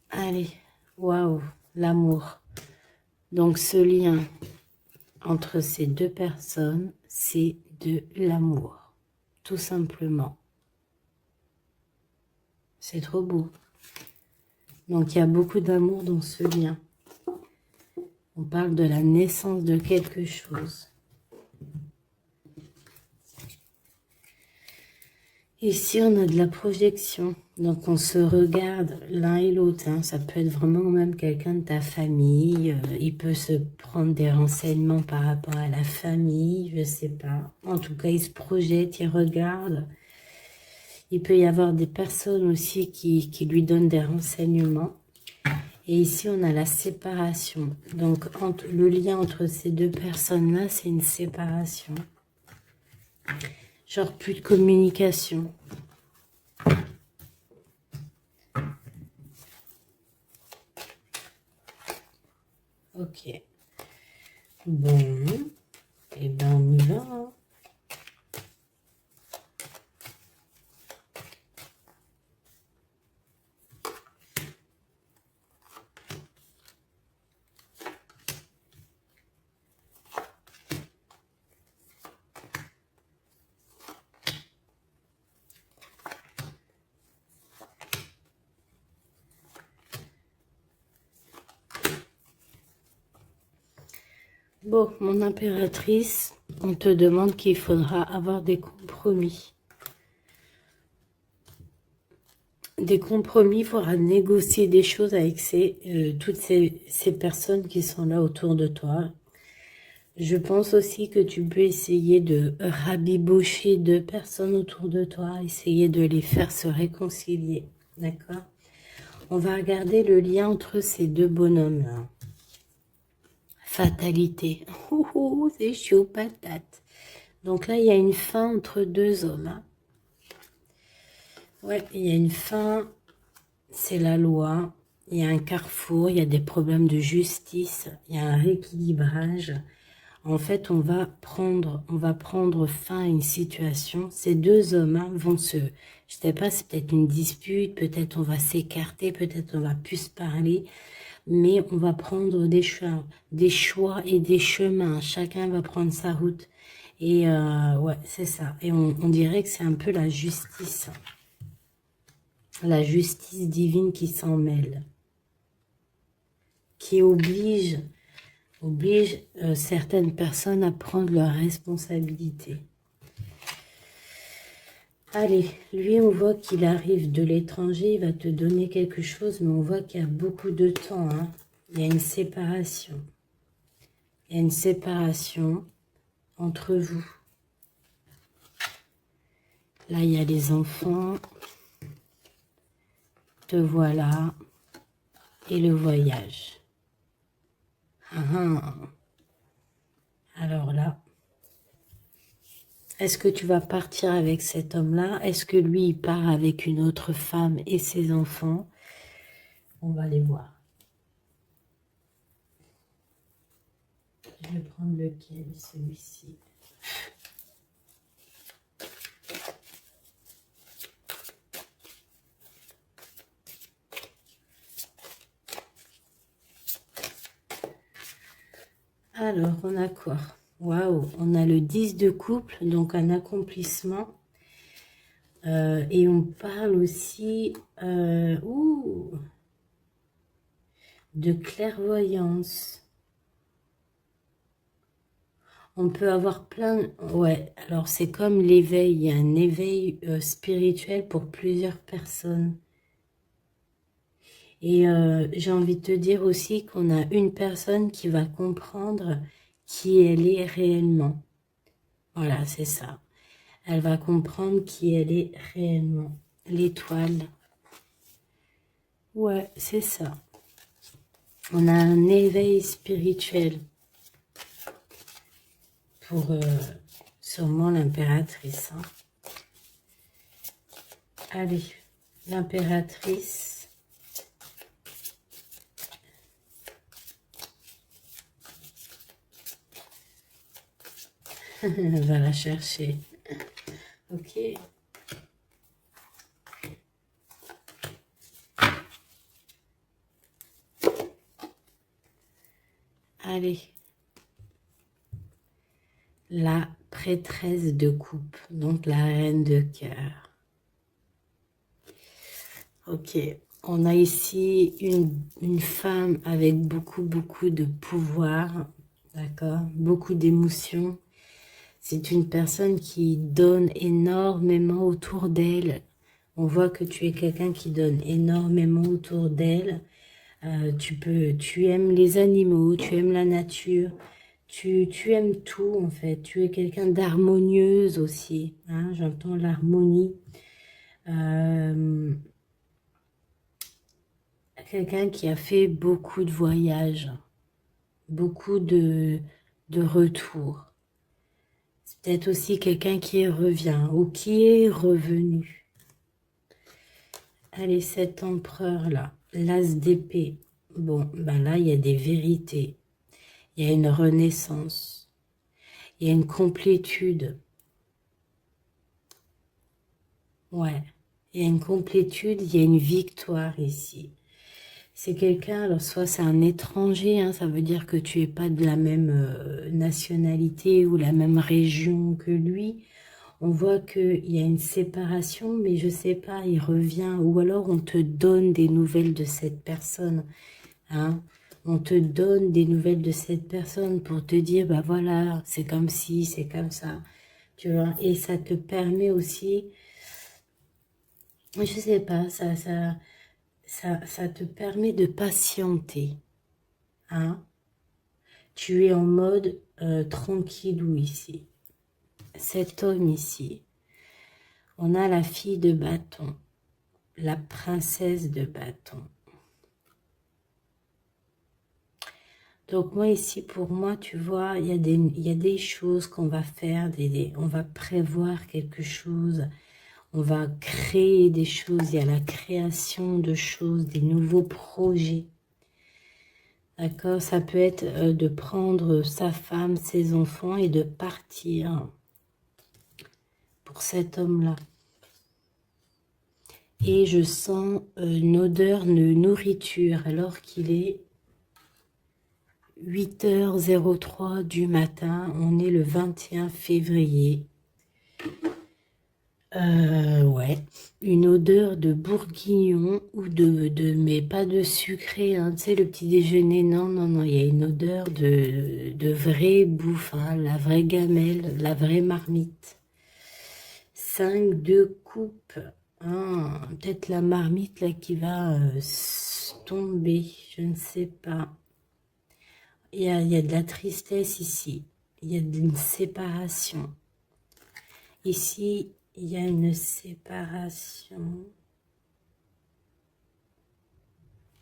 Allez, waouh, l'amour. Donc ce lien entre ces deux personnes, c'est de l'amour, tout simplement. C'est trop beau. Donc il y a beaucoup d'amour dans ce lien. On parle de la naissance de quelque chose. Ici, on a de la projection. Donc, on se regarde l'un et l'autre. Hein. Ça peut être vraiment même quelqu'un de ta famille. Il peut se prendre des renseignements par rapport à la famille. Je sais pas. En tout cas, il se projette, il regarde. Il peut y avoir des personnes aussi qui lui donnent des renseignements. Et ici, on a la séparation. Donc, le lien entre ces deux personnes-là, c'est une séparation. Genre plus de communication. Ok. Bon. Et ben on y va. Hein. Bon, mon impératrice, on te demande qu'il faudra avoir des compromis. Des compromis, il faudra négocier des choses avec toutes ces personnes qui sont là autour de toi. Je pense aussi que tu peux essayer de rabibocher deux personnes autour de toi, essayer de les faire se réconcilier, d'accord? On va regarder le lien entre ces deux bonhommes-là. Fatalité. Oh, c'est chaud, patate. Donc là, il y a une fin entre deux hommes. Hein. Ouais, il y a une fin, c'est la loi. Il y a un carrefour, il y a des problèmes de justice, il y a un rééquilibrage. En fait, on va prendre fin à une situation. Ces deux hommes hein, vont je sais pas, c'est peut-être une dispute, peut-être on va s'écarter, peut-être on va plus se parler. mais on va prendre des choix et des chemins. Chacun va prendre sa route. Et ouais, c'est ça. Et on dirait que c'est un peu la justice. La justice divine qui s'en mêle. Qui oblige certaines personnes à prendre leurs responsabilités. Allez, lui, on voit qu'il arrive de l'étranger, il va te donner quelque chose, mais on voit qu'il y a beaucoup de temps. Hein. Il y a une séparation. Il y a une séparation entre vous. Là, il y a les enfants. Te voilà. Et le voyage. Ah. Alors là, est-ce que tu vas partir avec cet homme-là? Est-ce que lui, il part avec une autre femme et ses enfants? On va les voir. Je vais prendre lequel, celui-ci. Alors, on a quoi? Waouh, on a le 10 de couple, donc un accomplissement. Et on parle aussi de clairvoyance. On peut avoir plein... Ouais, alors c'est comme l'éveil. Il y a un éveil spirituel pour plusieurs personnes. Et j'ai envie de te dire aussi qu'on a une personne qui va comprendre qui elle est réellement. Voilà, c'est ça. Elle va comprendre qui elle est réellement. L'étoile. Ouais, c'est ça. On a un éveil spirituel pour sûrement l'impératrice. Hein. Allez, l'impératrice. Elle va la chercher. Ok. Allez. La prêtresse de coupe, donc la reine de cœur. Ok. On a ici une femme avec beaucoup de pouvoir. D'accord? Beaucoup d'émotions. C'est une personne qui donne énormément autour d'elle. On voit que tu es quelqu'un qui donne énormément autour d'elle. Tu aimes les animaux, tu aimes la nature, tu aimes tout en fait. Tu es quelqu'un d'harmonieuse aussi. Hein, j'entends l'harmonie. Quelqu'un qui a fait beaucoup de voyages, beaucoup de retours. C'est peut-être aussi quelqu'un qui revient ou qui est revenu. Allez, cet empereur-là, l'as d'épée. Bon, ben là, il y a des vérités. Il y a une renaissance. Il y a une complétude. Ouais, il y a une complétude, il y a une victoire ici. C'est quelqu'un, alors soit c'est un étranger, hein, ça veut dire que tu n'es pas de la même nationalité ou la même région que lui. On voit qu'il y a une séparation, mais je sais pas, il revient, ou alors on te donne des nouvelles de cette personne. Hein. On te donne des nouvelles de cette personne pour te dire, bah voilà, c'est comme ci, c'est comme ça. Tu vois, et ça te permet aussi, je sais pas, ça te permet de patienter. Hein. Tu es en mode tranquillou ici. Cet homme ici, on a la fille de bâton, la princesse de bâton. Donc moi ici, pour moi, tu vois, il y a des choses qu'on va faire, on va prévoir quelque chose, on va créer des choses, il y a la création de choses, des nouveaux projets. D'accord? Ça peut être de prendre sa femme, ses enfants et de partir pour cet homme-là. Et je sens une odeur de nourriture alors qu'il est 8h03 du matin. On est le 21 février. Ouais, une odeur de bourguignon ou mais pas de sucré, hein, tu sais, le petit déjeuner, non, non, non, il y a une odeur de vraie bouffe, hein, la vraie gamelle, la vraie marmite. 5 de coupe, hein, peut-être la marmite là qui va tomber, je ne sais pas. Il y a de la tristesse ici, il y a une séparation. Ici, il y a une séparation.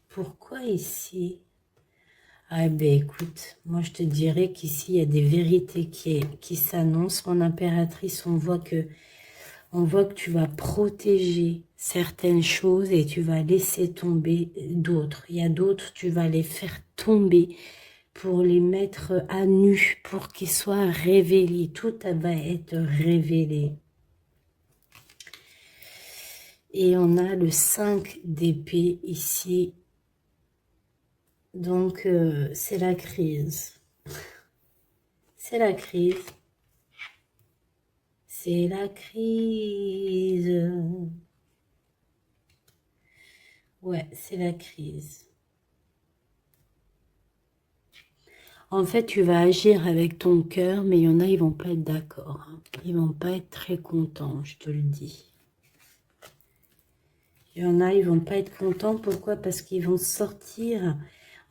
Pourquoi ici? Ah ben écoute, moi je te dirais qu'ici il y a des vérités qui s'annoncent. Mon impératrice, on voit que tu vas protéger certaines choses et tu vas laisser tomber d'autres. Il y a d'autres, tu vas les faire tomber pour les mettre à nu, pour qu'ils soient révélés. Tout va être révélé. Et on a le 5 d'épée ici. Donc, c'est la crise. C'est la crise. C'est la crise. Ouais, c'est la crise. En fait, tu vas agir avec ton cœur, mais il y en a, ils vont pas être d'accord. Hein. Ils vont pas être très contents, je te le dis. Il y en a, ils vont pas être contents. Pourquoi? Parce qu'ils vont sortir.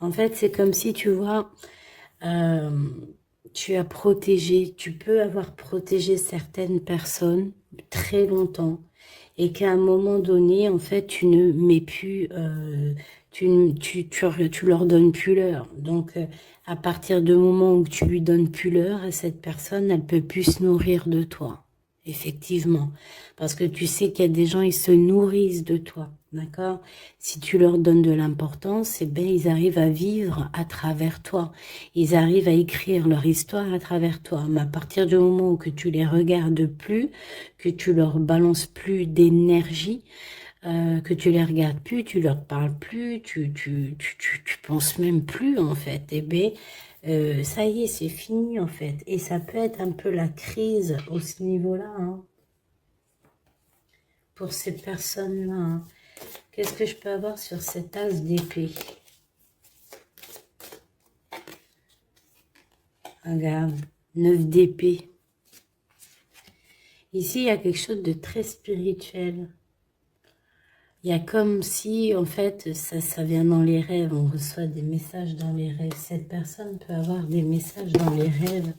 En fait, c'est comme si, tu vois, tu as protégé, tu peux avoir protégé certaines personnes très longtemps. Et qu'à un moment donné, en fait, tu ne mets plus, tu leur donnes plus l'heure. Donc, à partir du moment où tu lui donnes plus l'heure à cette personne, elle peut plus se nourrir de toi. Effectivement. Parce que tu sais qu'il y a des gens, ils se nourrissent de toi. D'accord? Si tu leur donnes de l'importance, eh ben, ils arrivent à vivre à travers toi. Ils arrivent à écrire leur histoire à travers toi. Mais à partir du moment où que tu les regardes plus, que tu leur balances plus d'énergie, que tu les regardes plus, tu leur parles plus, tu penses même plus en fait, eh bien, ça y est, c'est fini en fait. Et ça peut être un peu la crise au ce niveau-là, hein, pour ces personnes-là. Hein. Qu'est-ce que je peux avoir sur cet as d'épée? Regarde, 9 d'épée. Ici, il y a quelque chose de très spirituel. Il y a comme si, en fait, ça vient dans les rêves. On reçoit des messages dans les rêves. Cette personne peut avoir des messages dans les rêves.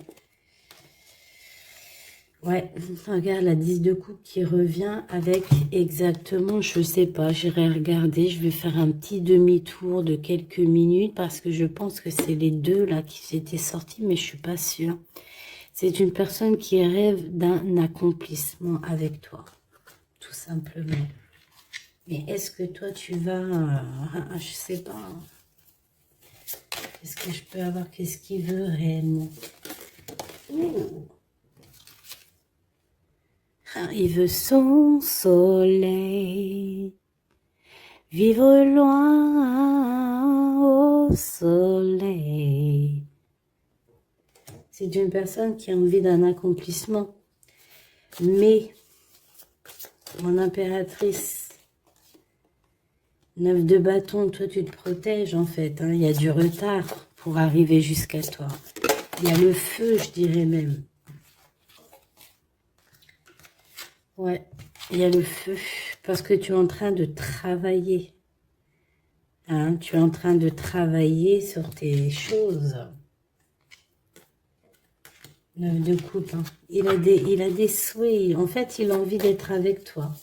Ouais, regarde la 10 de coupe qui revient avec exactement, je sais pas, j'irai regarder. Je vais faire un petit demi-tour de quelques minutes parce que je pense que c'est les deux là qui s'étaient sortis, mais je suis pas sûre. C'est une personne qui rêve d'un accomplissement avec toi, tout simplement. Mais est-ce que toi, tu vas... je sais pas. Qu'est-ce que je peux avoir? Qu'est-ce qu'il veut réellement? Il veut son soleil. Vivre loin au soleil. C'est une personne qui a envie d'un accomplissement. Mais, mon impératrice... 9 de bâton, toi tu te protèges en fait. Hein. Il y a du retard pour arriver jusqu'à toi. Il y a le feu, je dirais même. Ouais, il y a le feu. Parce que tu es en train de travailler. Hein, tu es en train de travailler sur tes choses. 9 de coupe. Hein. Il a des souhaits. En fait, il a envie d'être avec toi.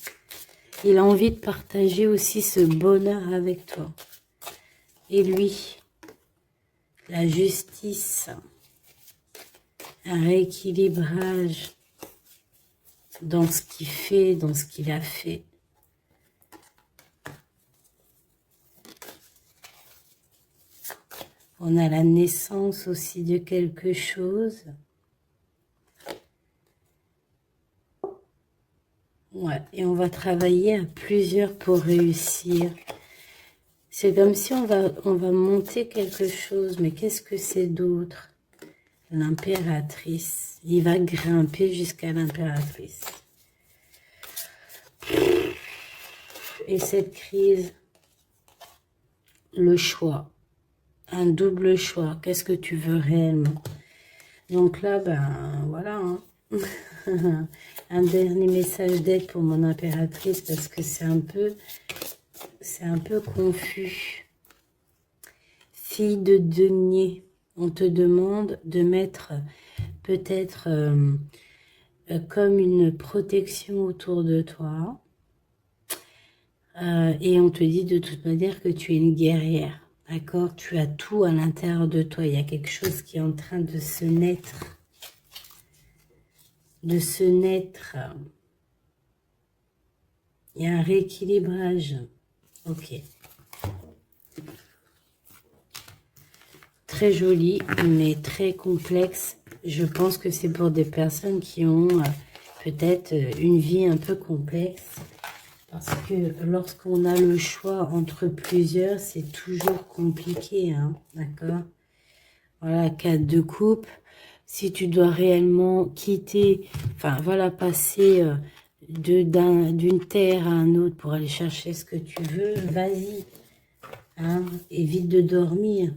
Il a envie de partager aussi ce bonheur avec toi. Et lui, la justice, un rééquilibrage dans ce qu'il fait, dans ce qu'il a fait. On a la naissance aussi de quelque chose. Ouais, et on va travailler à plusieurs pour réussir. C'est comme si on va monter quelque chose. Mais qu'est-ce que c'est d'autre? L'impératrice. Il va grimper jusqu'à l'impératrice. Et cette crise, le choix. Un double choix. Qu'est-ce que tu veux réellement? Donc là, ben voilà. Hein. Un dernier message d'aide pour mon impératrice parce que c'est un peu confus. Fille de denier, on te demande de mettre peut-être comme une protection autour de toi. Et on te dit de toute manière que tu es une guerrière. D'accord? Tu as tout à l'intérieur de toi. Il y a quelque chose qui est en train de se naître. Il y a un rééquilibrage. Ok. Très joli, mais très complexe. Je pense que c'est pour des personnes qui ont peut-être une vie un peu complexe. Parce que lorsqu'on a le choix entre plusieurs, c'est toujours compliqué. Hein, d'accord? Voilà, 4 de coupe. Si tu dois réellement quitter, enfin voilà, passer d'une terre à un autre pour aller chercher ce que tu veux, vas-y. Hein, évite de dormir.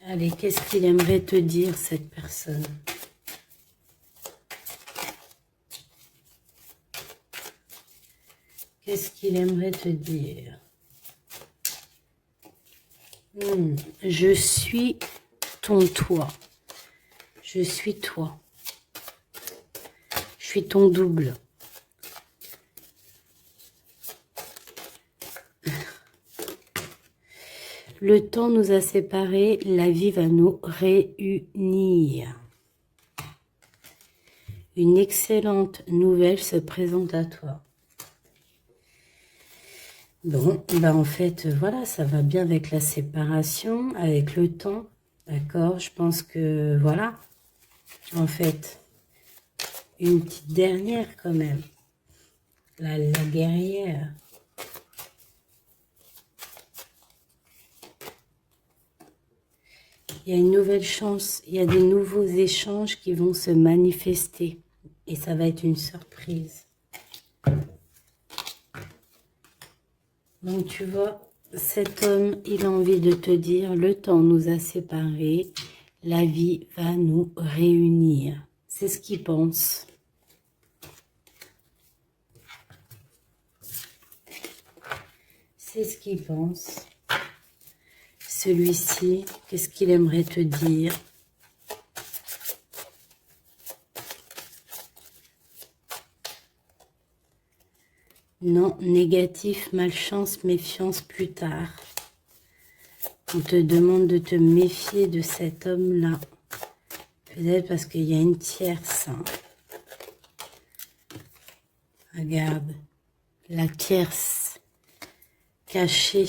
Allez, qu'est-ce qu'il aimerait te dire, cette personne? Qu'est-ce qu'il aimerait te dire? Je suis ton toi. Je suis toi. Je suis ton double. Le temps nous a séparés, la vie va nous réunir. Une excellente nouvelle se présente à toi. Bon, ben en fait, voilà, ça va bien avec la séparation, avec le temps, d'accord? Je pense que, voilà, en fait, une petite dernière quand même, la guerrière. Il y a une nouvelle chance, il y a des nouveaux échanges qui vont se manifester, et ça va être une surprise. Donc tu vois, cet homme, il a envie de te dire, le temps nous a séparés, la vie va nous réunir. C'est ce qu'il pense. C'est ce qu'il pense. Celui-ci, qu'est-ce qu'il aimerait te dire? Non, négatif, malchance, méfiance plus tard. On te demande de te méfier de cet homme-là. Peut-être parce qu'il y a une tierce. Hein. Regarde, la tierce cachée.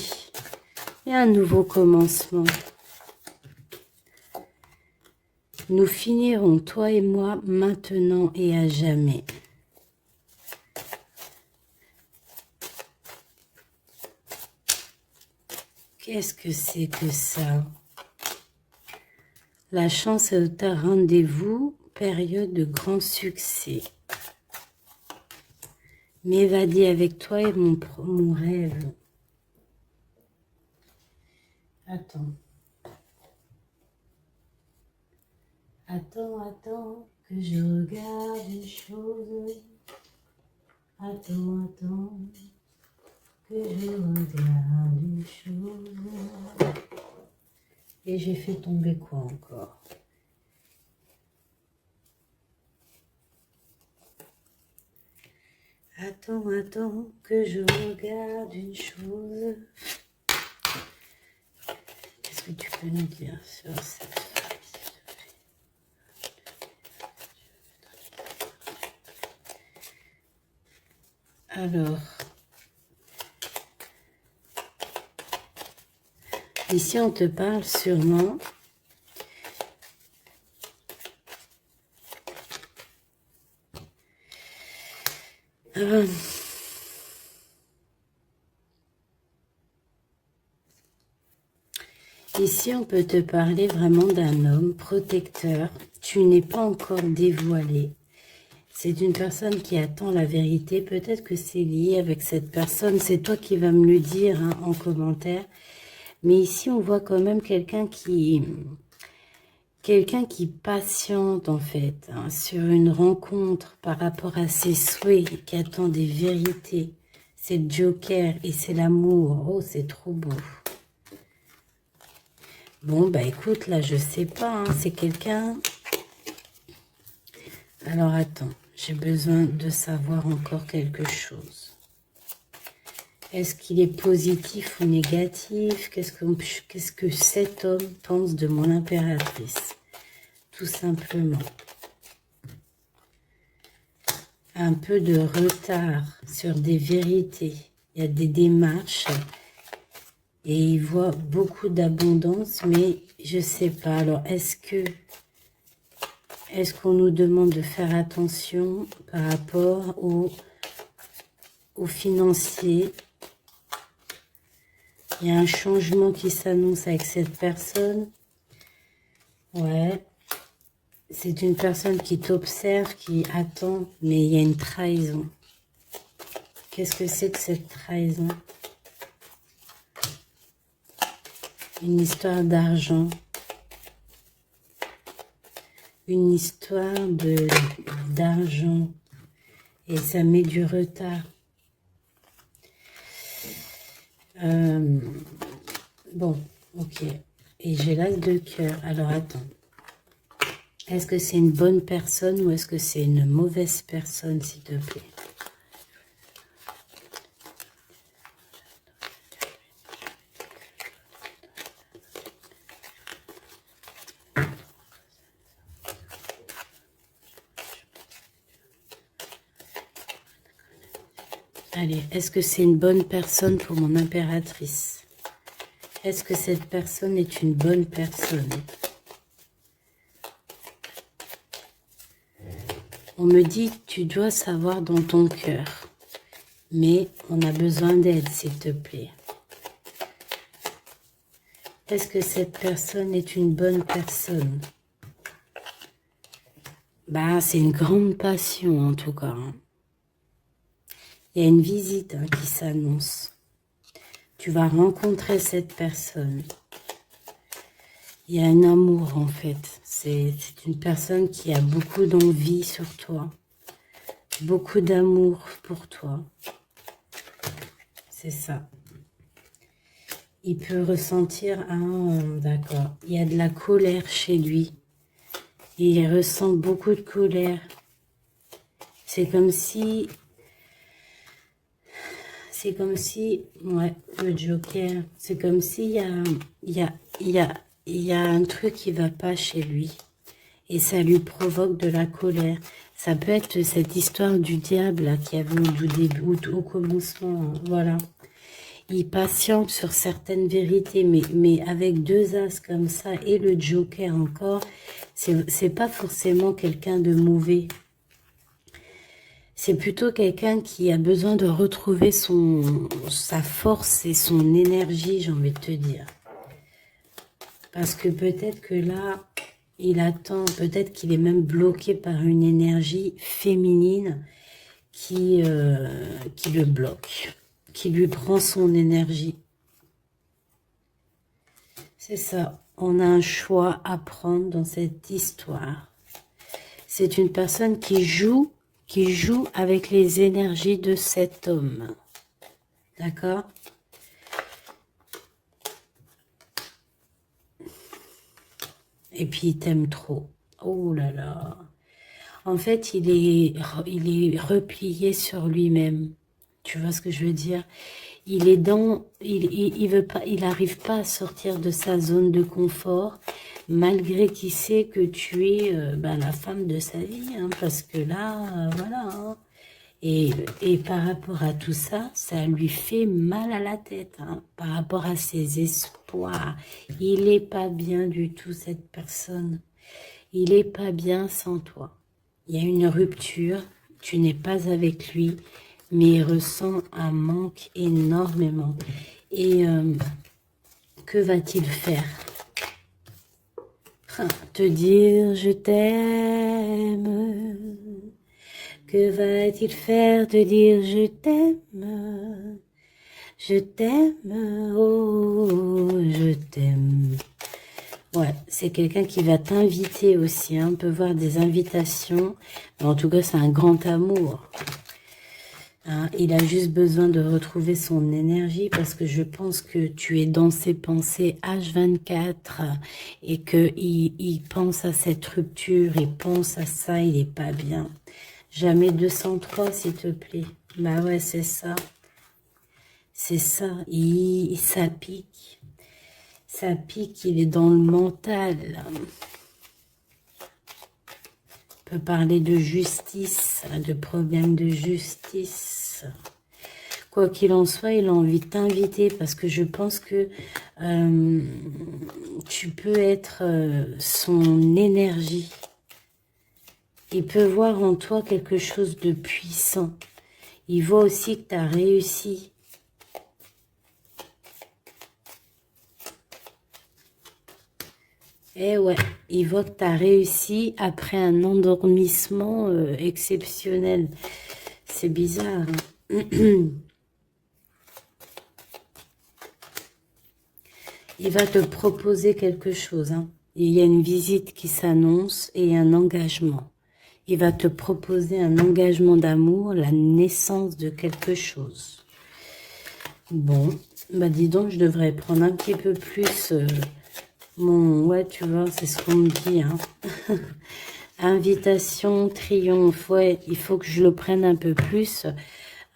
Et un nouveau commencement. Nous finirons, toi et moi, maintenant et à jamais. Qu'est-ce que c'est que ça? La chance est à rendez-vous, période de grand succès. M'évader avec toi est mon rêve. Attends. Attends, que je regarde les choses. Attends, que je regarde les choses. Et j'ai fait tomber quoi encore? Attends, que je regarde une chose. Qu'est-ce que tu peux nous dire sur cette feuille, s'il te plaît? Alors, Ici, on te parle sûrement ici, on peut te parler vraiment d'un homme protecteur. Tu n'es pas encore dévoilé. C'est une personne qui attend la vérité. Peut-être que c'est lié avec cette personne. C'est toi qui vas me le dire hein, en commentaire. Mais ici, on voit quand même quelqu'un qui patiente en fait hein, sur une rencontre par rapport à ses souhaits, qui attend des vérités. C'est le Joker et c'est l'amour. Oh, c'est trop beau. Bon, bah écoute, là, je sais pas. Hein, c'est quelqu'un... Alors, attends. J'ai besoin de savoir encore quelque chose. Est-ce qu'il est positif ou négatif? Qu'est-ce que cet homme pense de mon impératrice? Tout simplement. Un peu de retard sur des vérités. Il y a des démarches. Et il voit beaucoup d'abondance, mais je sais pas. Alors, est-ce qu'on nous demande de faire attention par rapport au financier? Il y a un changement qui s'annonce avec cette personne. Ouais. C'est une personne qui t'observe, qui attend, mais il y a une trahison. Qu'est-ce que c'est que cette trahison? Une histoire d'argent. Une histoire d'argent. Et ça met du retard. Bon, ok. Et j'ai l'as de cœur. Alors, attends. Est-ce que c'est une bonne personne ou est-ce que c'est une mauvaise personne, s'il te plaît? Allez, est-ce que c'est une bonne personne pour mon impératrice? Est-ce que cette personne est une bonne personne? On me dit que tu dois savoir dans ton cœur. Mais on a besoin d'aide, s'il te plaît. Est-ce que cette personne est une bonne personne? Bah, c'est une grande passion, en tout cas. Il y a une visite hein, qui s'annonce. Tu vas rencontrer cette personne. Il y a un amour, en fait. C'est une personne qui a beaucoup d'envie sur toi. Beaucoup d'amour pour toi. C'est ça. Il peut ressentir d'accord. Il y a de la colère chez lui. Il ressent beaucoup de colère. C'est comme si... Ouais, le Joker. C'est comme s'il y a un truc qui va pas chez lui. Et ça lui provoque de la colère. Ça peut être cette histoire du diable là, qui avait au commencement. Voilà. Il patiente sur certaines vérités, mais avec deux as comme ça et le Joker encore, c'est pas forcément quelqu'un de mauvais. C'est plutôt quelqu'un qui a besoin de retrouver sa force et son énergie, j'ai envie de te dire. Parce que peut-être que là, il attend, peut-être qu'il est même bloqué par une énergie féminine qui le bloque, qui lui prend son énergie. C'est ça, on a un choix à prendre dans cette histoire. C'est une personne qui joue avec les énergies de cet homme. D'accord? Et puis il t'aime trop. Oh là là. En fait, il est replié sur lui-même. Tu vois ce que je veux dire? Il est il n'arrive pas à sortir de sa zone de confort, malgré qu'il sait que tu es la femme de sa vie, hein, parce que là, voilà. Hein. Et par rapport à tout ça, ça lui fait mal à la tête, hein, par rapport à ses espoirs. Il n'est pas bien du tout, cette personne. Il n'est pas bien sans toi. Il y a une rupture, tu n'es pas avec lui, mais il ressent un manque énormément. Et que va-t-il faire? Te dire je t'aime. Que va-t-il faire? Te dire je t'aime. Je t'aime, oh, je t'aime. Ouais, c'est quelqu'un qui va t'inviter aussi, hein. On peut voir des invitations. Mais en tout cas, c'est un grand amour. Hein, il a juste besoin de retrouver son énergie parce que je pense que tu es dans ses pensées H24 et qu'il pense à cette rupture, il pense à ça, il n'est pas bien. Jamais 203, s'il te plaît. Bah ouais, c'est ça. C'est ça. Ça pique. Ça pique, il est dans le mental. On peut parler de justice, de problèmes de justice. Quoi qu'il en soit, il a envie de t'inviter parce que je pense que tu peux être son énergie. Il peut voir en toi quelque chose de puissant. Il voit aussi que tu as réussi. Eh ouais, il voit que tu as réussi après un endormissement exceptionnel. C'est bizarre. Hein. Il va te proposer quelque chose. Hein. Il y a une visite qui s'annonce et un engagement. Il va te proposer un engagement d'amour, la naissance de quelque chose. Bon, bah dis donc, je devrais prendre un petit peu plus ouais, tu vois, c'est ce qu'on me dit. Hein. Invitation, triomphe, ouais, il faut que je le prenne un peu plus.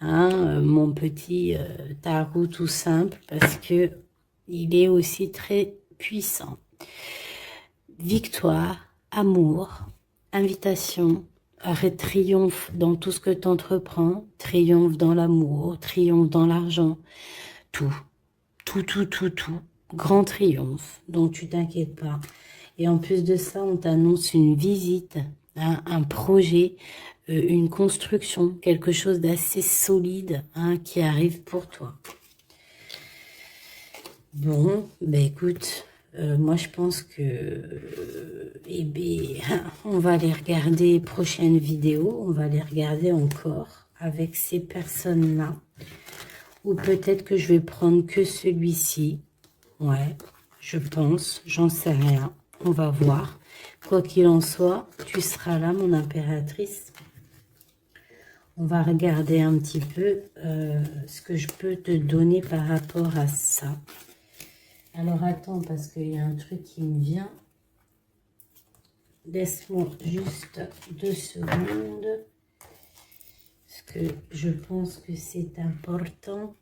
Hein, mon petit tarot tout simple, parce que il est aussi très puissant. Victoire, amour, invitation, triomphe dans tout ce que tu entreprends, triomphe dans l'amour, triomphe dans l'argent, tout, tout. Grand triomphe, donc tu t'inquiètes pas. Et en plus de ça, on t'annonce une visite, hein, un projet, une construction, quelque chose d'assez solide hein, qui arrive pour toi. Bon, ben écoute, moi je pense que eh ben, on va les regarder prochaine vidéo, on va les regarder encore avec ces personnes-là. Ou peut-être que je vais prendre que celui-ci. Ouais, je pense, j'en sais rien. On va voir. Quoi qu'il en soit, tu seras là, mon impératrice. On va regarder un petit peu ce que je peux te donner par rapport à ça. Alors attends, parce qu'il y a un truc qui me vient. Laisse-moi juste 2 secondes. Parce que je pense que c'est important.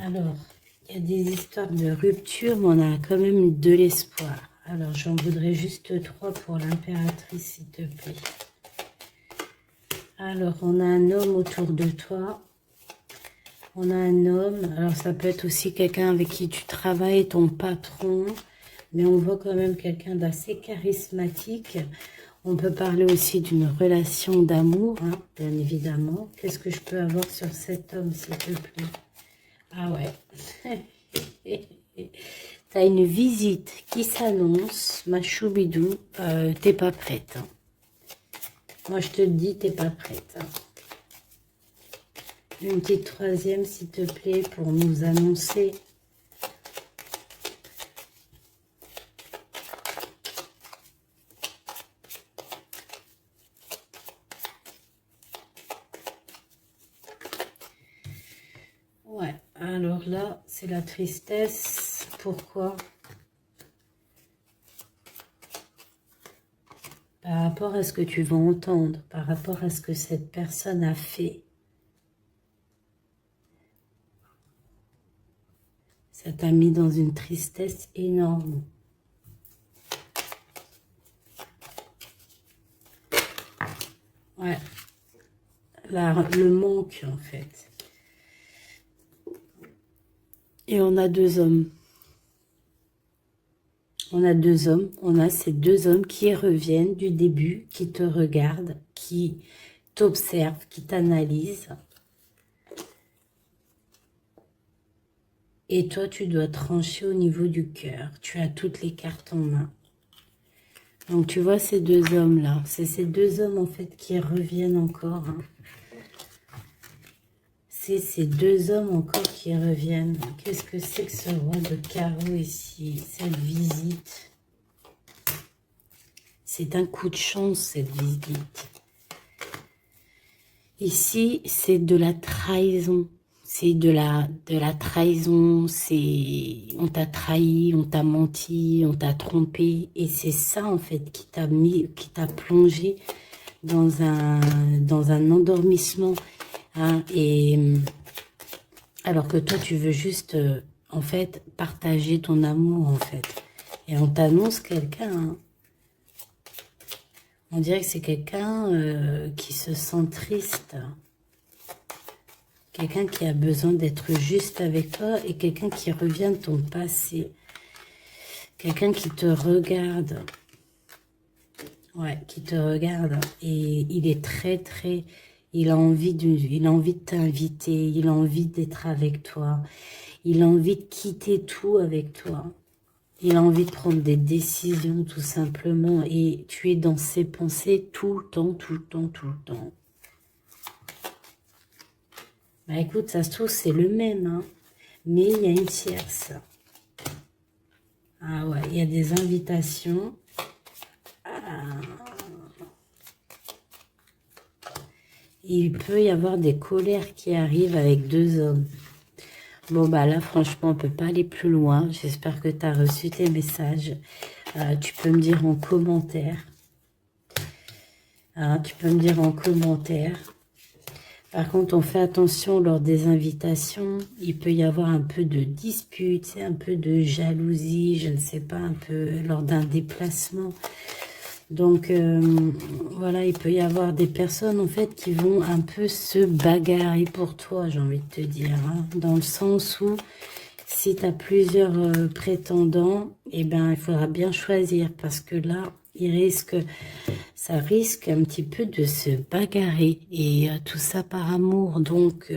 Alors, il y a des histoires de rupture, mais on a quand même de l'espoir. Alors, j'en voudrais juste 3 pour l'impératrice, s'il te plaît. Alors, on a un homme autour de toi. On a un homme. Alors, ça peut être aussi quelqu'un avec qui tu travailles, ton patron. Mais on voit quand même quelqu'un d'assez charismatique. On peut parler aussi d'une relation d'amour, hein, bien évidemment. Qu'est-ce que je peux avoir sur cet homme, s'il te plaît? Ah ouais. T'as une visite qui s'annonce, ma choubidou. T'es pas prête. Hein. Moi, je te le dis, t'es pas prête. Hein. Une petite troisième, s'il te plaît, pour nous annoncer. Ouais, alors là, c'est la tristesse. Pourquoi? par rapport à ce que tu vas entendre, par rapport à ce que cette personne a fait. Ça t'a mis dans une tristesse énorme. Ouais. Le manque, en fait. Et on a deux hommes. On a deux hommes. On a ces deux hommes qui reviennent du début, qui te regardent, qui t'observent, qui t'analysent. Et toi, tu dois trancher au niveau du cœur. Tu as toutes les cartes en main. Donc, tu vois ces deux hommes-là. C'est ces deux hommes, en fait, qui reviennent encore. Hein. C'est ces deux hommes encore qui reviennent. Qu'est-ce que c'est que ce roi de carreau ici? Cette visite. C'est un coup de chance, cette visite. Ici, c'est de la trahison. C'est de la trahison, on t'a trahi, on t'a menti, on t'a trompé. Et c'est ça, en fait, qui t'a plongé dans un endormissement. Hein, et alors que toi, tu veux juste, en fait, partager ton amour, en fait. Et on t'annonce quelqu'un. Hein. On dirait que c'est quelqu'un qui se sent triste. Quelqu'un qui a besoin d'être juste avec toi et quelqu'un qui revient de ton passé. Quelqu'un qui te regarde. Ouais, qui te regarde. Et il est très... Il a envie de t'inviter. Il a envie d'être avec toi. Il a envie de quitter tout avec toi. Il a envie de prendre des décisions tout simplement. Et tu es dans ses pensées tout le temps, tout le temps, tout le temps. Bah écoute, ça se trouve, c'est le même, hein. Mais il y a une tierce. Ah ouais, il y a des invitations. Ah. Il peut y avoir des colères qui arrivent avec deux hommes. Bon, bah là, franchement, on ne peut pas aller plus loin. J'espère que tu as reçu tes messages. Tu peux me dire en commentaire. Tu peux me dire en commentaire. Par contre, on fait attention lors des invitations. Il peut y avoir un peu de dispute, un peu de jalousie, je ne sais pas, un peu lors d'un déplacement. Donc, voilà, il peut y avoir des personnes, en fait, qui vont un peu se bagarrer pour toi, j'ai envie de te dire. Hein, dans le sens où, si tu as plusieurs prétendants, eh ben, il faudra bien choisir. Parce que là, ça risque un petit peu de se bagarrer. Et tout ça par amour. Donc,